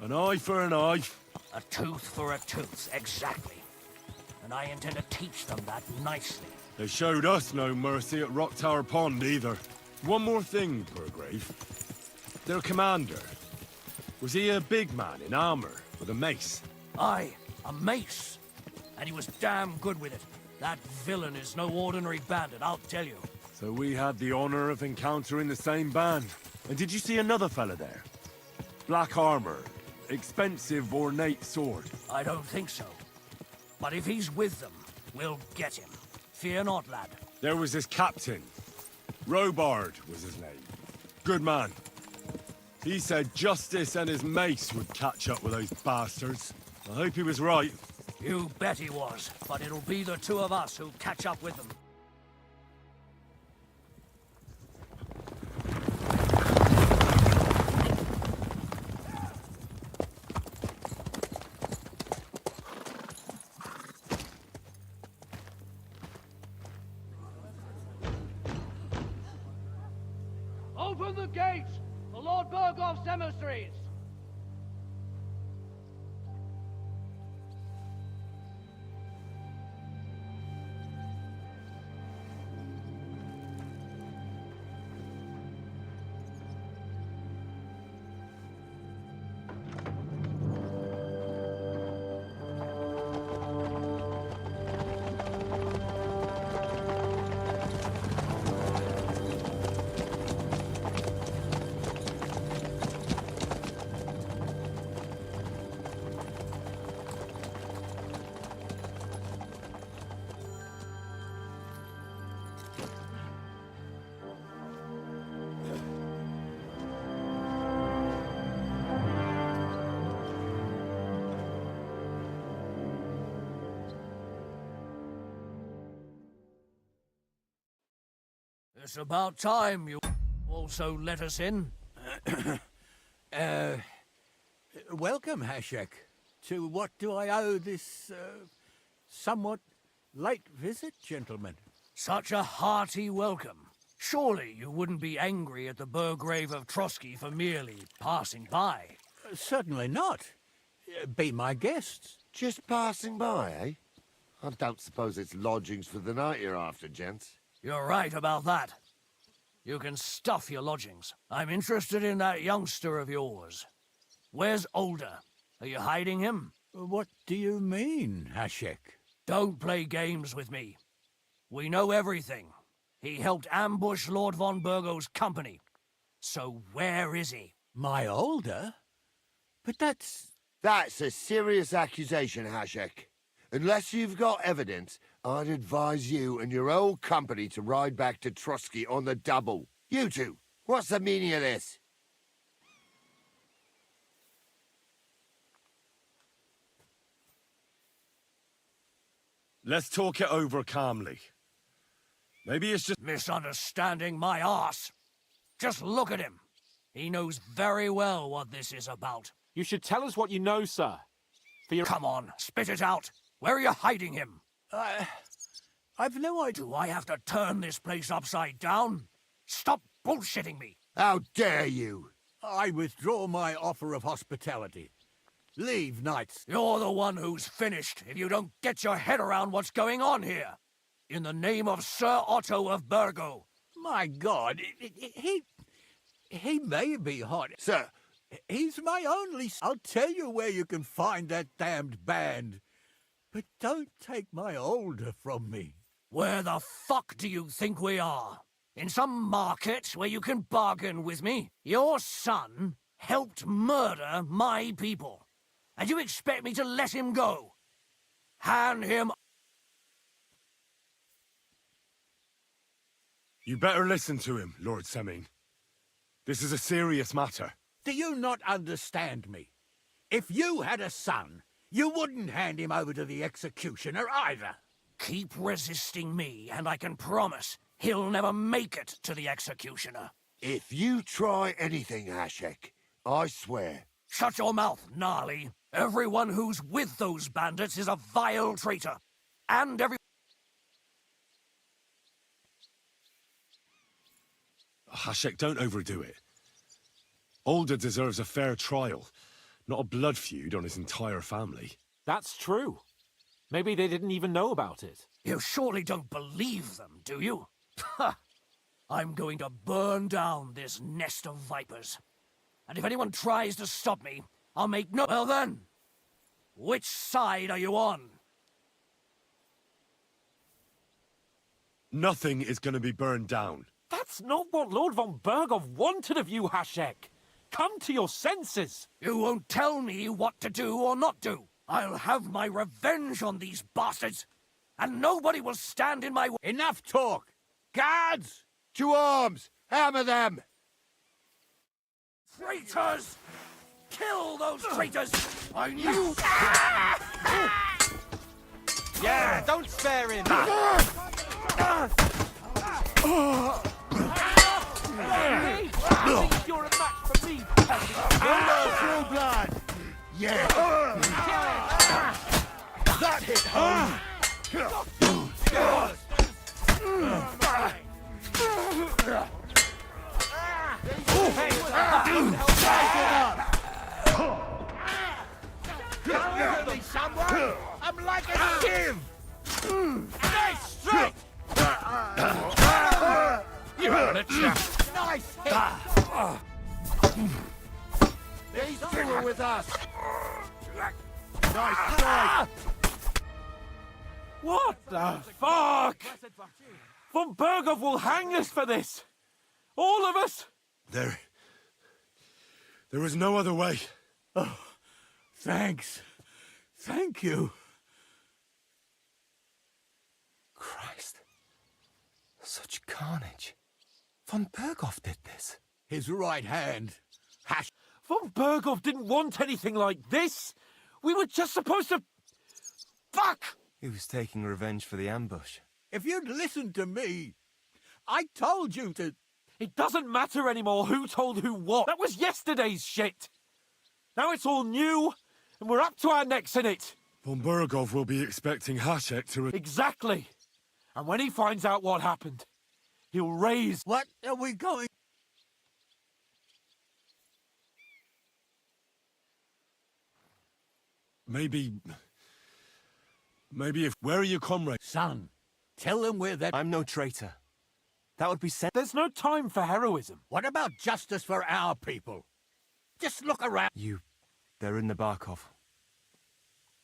An eye for an eye. A tooth for a tooth, exactly. And I intend to teach them that nicely. They showed us no mercy at Rock Tower Pond either. One more thing, Burgrave. Their commander. Was he a big man in armor with a mace? Aye, a mace. And he was damn good with it. That villain is no ordinary bandit, I'll tell you. So we had the honor of encountering the same band. And did you see another fella there? Black armor, expensive ornate sword. I don't think so. But if he's with them, we'll get him. Fear not, lad. There was his captain. Robard was his name. Good man. He said Justice and his mace would catch up with those bastards. I hope he was right. You bet he was, but it'll be the two of us who catch up with them. Open the gates! The Lord Burgoff's emissaries! It's about time you also let us in. Welcome, Hashek. To what do I owe this, somewhat late visit, gentlemen? Such a hearty welcome. Surely you wouldn't be angry at the Burgrave of Trotsky for merely passing by. Certainly not. Be my guests. Just passing by, eh? I don't suppose it's lodgings for the night you're after, gents. You're right about that. You can stuff your lodgings. I'm interested in that youngster of yours. Where's Older? Are you hiding him? What do you mean, Hashek? Don't play games with me. We know everything. He helped ambush Lord von Burgo's company. So where is he? My Older? But that's... That's a serious accusation, Hashek. Unless you've got evidence, I'd advise you and your old company to ride back to Trotsky on the double. You two, what's the meaning of this? Let's talk it over calmly. Maybe it's just... Misunderstanding my arse. Just look at him. He knows very well what this is about. You should tell us what you know, sir. Come on, spit it out. Where are you hiding him? I've no idea. Do I have to turn this place upside down? Stop bullshitting me. How dare you? I withdraw my offer of hospitality. Leave, knights. You're the one who's finished if you don't get your head around what's going on here. In the name of Sir Otto of Burgo. My God, he may be hot. Sir. He's my only... I'll tell you where you can find that damned band. But don't take my Older from me. Where the fuck do you think we are? In some market where you can bargain with me? Your son helped murder my people. And you expect me to let him go? Hand him... You better listen to him, Lord Semming. This is a serious matter. Do you not understand me? If you had a son, you wouldn't hand him over to the executioner either. Keep resisting me, and I can promise he'll never make it to the executioner. If you try anything, Hashek, I swear. Shut your mouth, Gnarly. Everyone who's with those bandits is a vile traitor. And Hashek, don't overdo it. Older deserves a fair trial, not a blood feud on his entire family. That's true. Maybe they didn't even know about it. You surely don't believe them, do you? Ha! I'm going to burn down this nest of vipers. And if anyone tries to stop me, I'll make no... Well then, which side are you on? Nothing is going to be burned down. That's not what Lord von Bergov wanted of you, Hashek. Come to your senses. You won't tell me what to do or not do. I'll have my revenge on these bastards, and nobody will stand in my way. Enough talk! Guards! To arms! Hammer them! Traitors! Kill those traitors! I knew... Yeah, don't spare him! Hey, I think you're a match for me. True blood! Yeah! That hit home! I'm like a sieve! Nice strike! You heard it, chap. Nice hit! These two are with us! Nice strike! What the fuck? Von Bergov will hang us for this. All of us. There is no other way. Oh, thanks. Thank you. Christ. Such carnage. Von Bergov did this. His right hand. Von Bergov didn't want anything like this. We were just supposed to... Fuck! He was taking revenge for the ambush. If you'd listened to me, I told you to... It doesn't matter anymore who told who what. That was yesterday's shit. Now it's all new, and we're up to our necks in it. Von Bergov will be expecting Hashek to... Exactly. And when he finds out what happened, he'll raise... What are we going... Maybe if... Where are your comrades? Son, tell them we're there. I'm no traitor. That would be sent... There's no time for heroism. What about justice for our people? Just look around. They're in Nabarkov.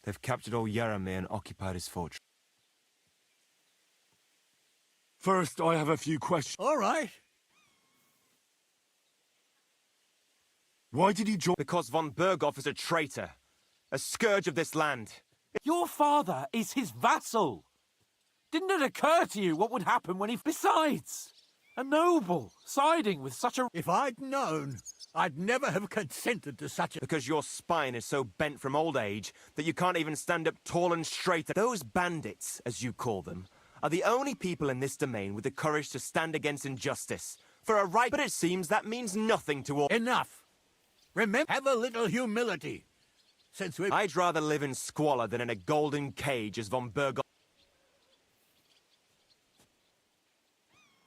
They've captured old Yaramir and occupied his fortress. First, I have a few questions. All right. Why did he join? Because von Bergov is a traitor. A scourge of this land. Your father is his vassal. Didn't it occur to you what would happen when he... Besides, a noble siding with such a... If I'd known, I'd never have consented to such a... Because your spine is so bent from old age that you can't even stand up tall and straight. Those bandits, as you call them, are the only people in this domain with the courage to stand against injustice. For a right... But it seems that means nothing to all... Enough! Remember, have a little humility. Since we... I'd rather live in squalor than in a golden cage as von Bergov...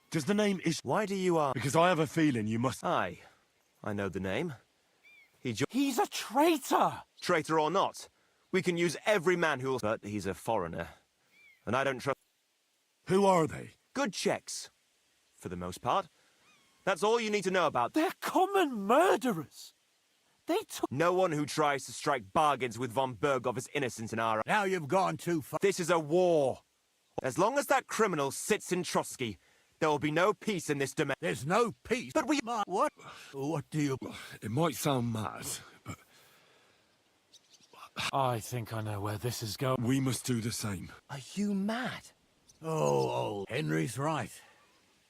Does the name is... Why do you ask? Because I have a feeling you must... Aye. I know the name. He's a traitor! Traitor or not, we can use every man who'll... But he's a foreigner. And I don't trust... Who are they? Good Czechs. For the most part. That's all you need to know about... They're common murderers. They took... No one who tries to strike bargains with von Bergov is innocent in our... Now you've gone too far. This is a war. As long as that criminal sits in Trotsky, there will be no peace in this domain. There's no peace. But we... What? What do you... It might sound mad, but... I think I know where this is going. We must do the same. Are you mad? Oh, Henry's right.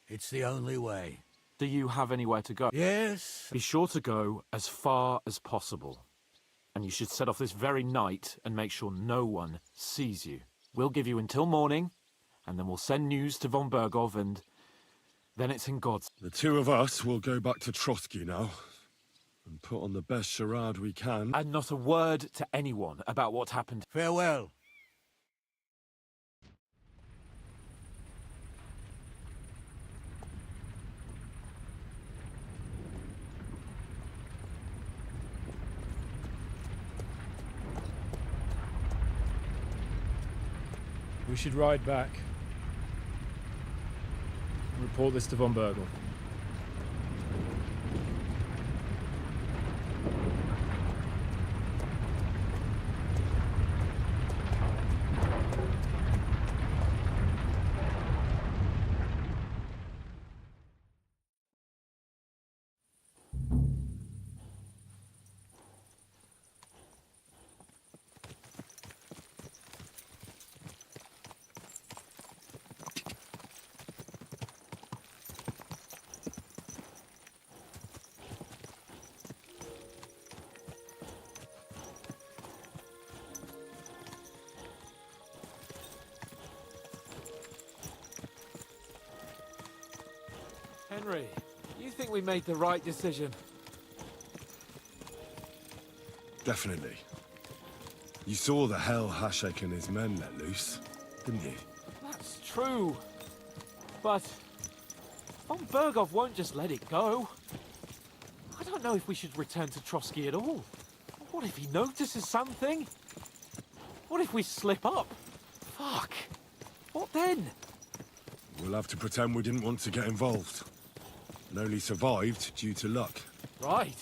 It's the only way. Do you have anywhere to go? Yes. Be sure to go as far as possible. And you should set off this very night and make sure no one sees you. We'll give you until morning, and then we'll send news to von Bergov, and then it's in God's... The two of us will go back to Trotsky now and put on the best charade we can. And not a word to anyone about what happened. Farewell. We should ride back. Report this to von Bergel. Henry, you think we made the right decision? Definitely. You saw the hell Hashek and his men let loose, didn't you? That's true. But von Bergov won't just let it go. I don't know if we should return to Trotsky at all. What if he notices something? What if we slip up? Fuck. What then? We'll have to pretend we didn't want to get involved. And only survived due to luck. Right.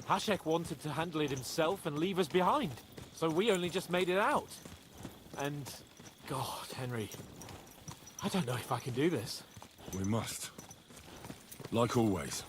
Hashek wanted to handle it himself and leave us behind. So we only just made it out. And... God, Henry. I don't know if I can do this. We must. Like always.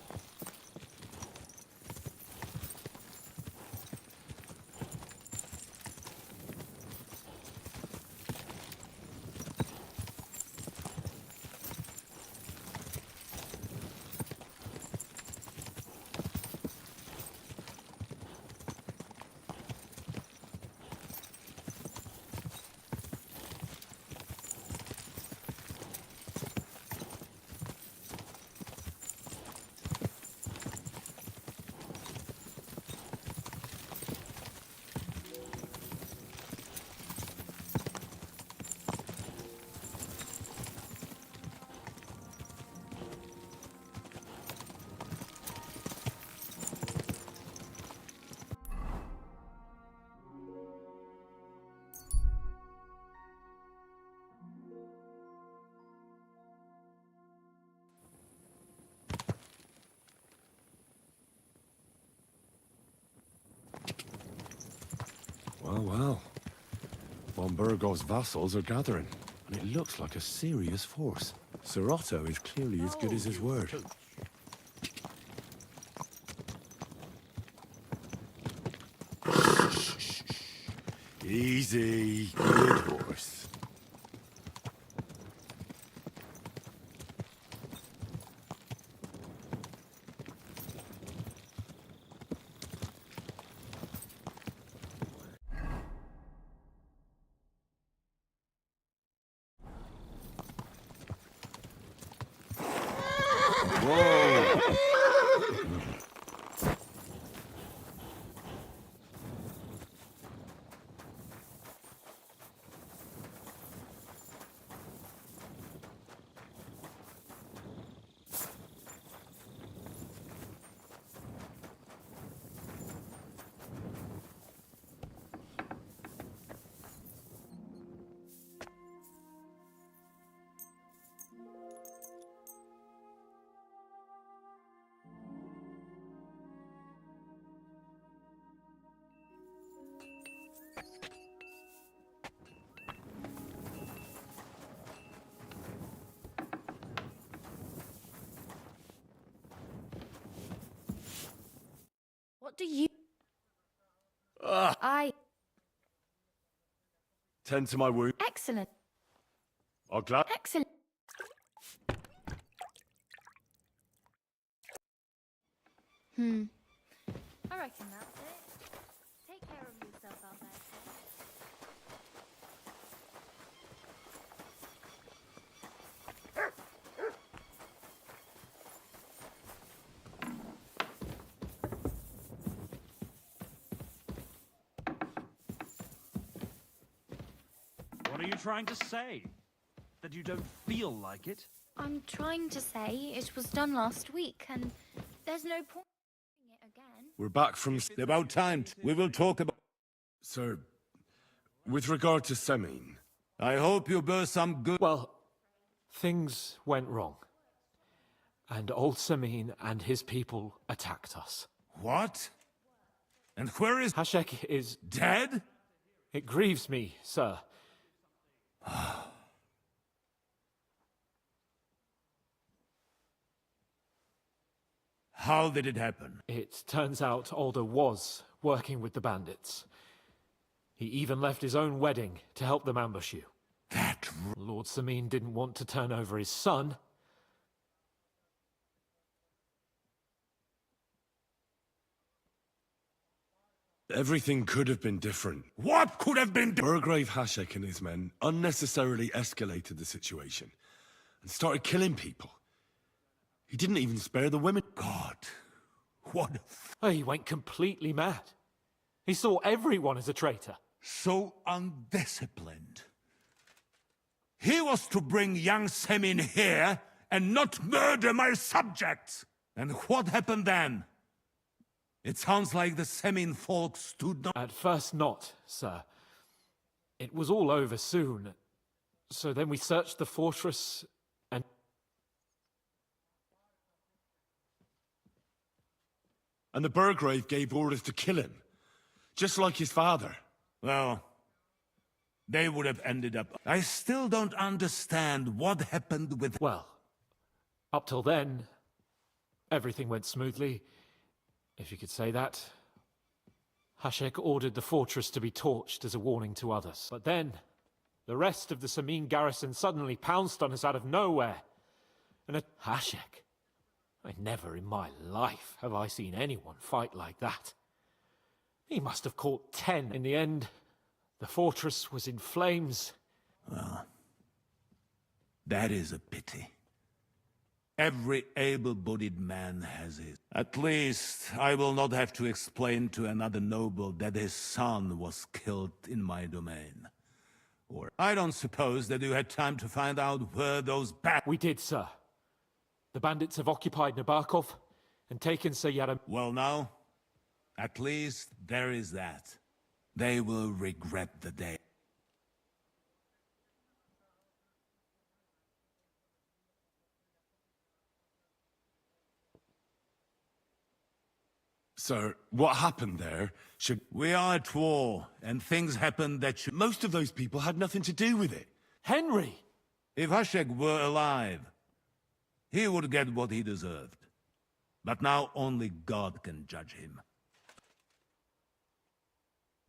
Well. Von Bergov's vassals are gathering, and it looks like a serious force. Sir Otto is clearly as good as his word. Easy, good horse. What do you... Tend to my wound. Excellent. I'll glad. Excellent. I reckon that's it. Take care of yourself out there, What are you trying to say? That you don't feel like it? I'm trying to say it was done last week, and there's no point in doing it again. We're back from... About time. We will talk about... Sir, with regard to Semin... I hope you bear some good... Well, things went wrong. And old Samin and his people attacked us. What? And where is... Hashek is... dead? It grieves me, sir. How did it happen? It turns out Alder was working with the bandits. He even left his own wedding to help them ambush you. That... Lord Samin didn't want to turn over his son. Everything could have been different. What could have been... Burgrave Hashek and his men unnecessarily escalated the situation and started killing people. He didn't even spare the women. God, what... Oh, he went completely mad. He saw everyone as a traitor. So undisciplined. He was to bring young Semin here and not murder my subjects. And what happened then? It sounds like the Semin folk stood... At first not, sir. It was all over soon. So then we searched the fortress and... And the Burgrave gave orders to kill him. Just like his father. Well, they would have ended up... I still don't understand what happened with... Well, up till then, everything went smoothly, if you could say that. Hashek ordered the fortress to be torched as a warning to others. But then, the rest of the Samin garrison suddenly pounced on us out of nowhere. And Hashek... never in my life have I seen anyone fight like that. He must have caught 10. In the end, the fortress was in flames. Well, that is a pity. Every able-bodied man has it. At least, I will not have to explain to another noble that his son was killed in my domain. Or, I don't suppose that you had time to find out where those We did, sir. The bandits have occupied Nabokov and taken Sayaram. Well now, at least there is that. They will regret the day. Sir, what happened there should... We are at war, and things happen that should... Most of those people had nothing to do with it. Henry! If Hashek were alive, he would get what he deserved. But now only God can judge him.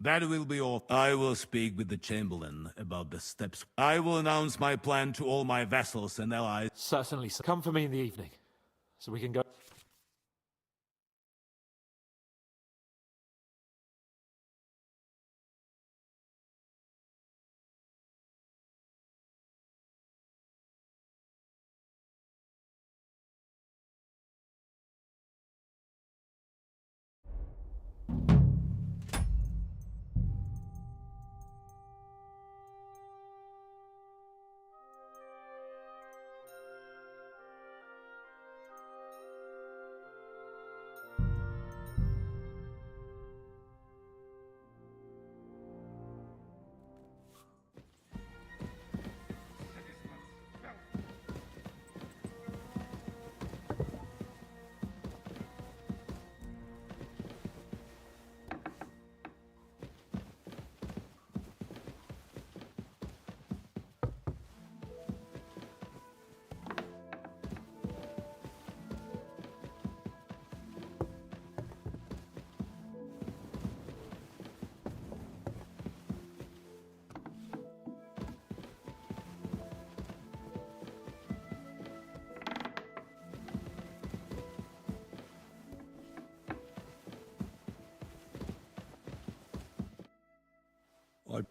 That will be all. I will speak with the Chamberlain about the steps. I will announce my plan to all my vassals and allies. Certainly, sir. Come for me in the evening, so we can go...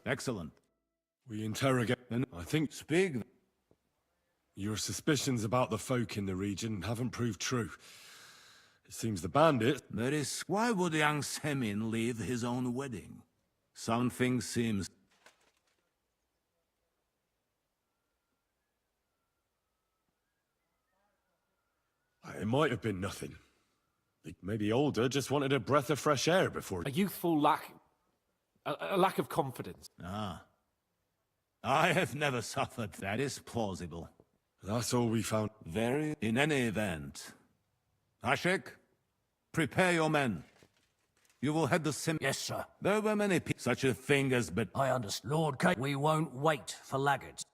Excellent. We interrogate... I think... Speak. Your suspicions about the folk in the region haven't proved true. It seems the bandit... That is... Why would young Semin leave his own wedding? Something seems... It might have been nothing. Maybe Alder just wanted a breath of fresh air before... A youthful lack... A lack of confidence. Ah. I have never suffered. That is plausible. That's all we found. Very. In any event, Ashek, prepare your men. You will head the sim. Yes, sir. There were many people. Such a thing as but. I understand. Lord K. We won't wait for laggards.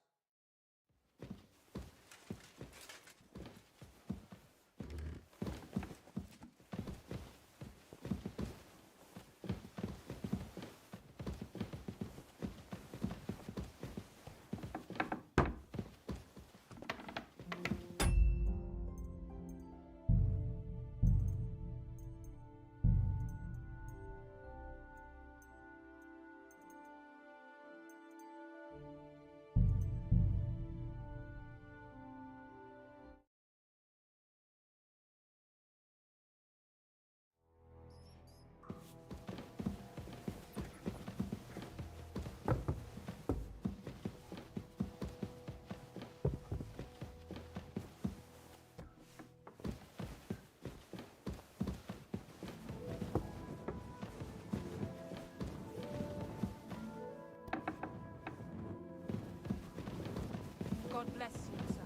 God bless you, sir.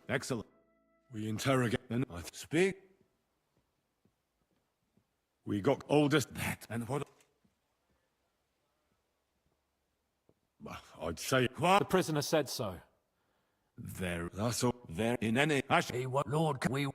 Excellent. We interrogate and speak. We got oldest That and what? I'd say The prisoner said so. There. that's all. There. In any. He what? Lord K. We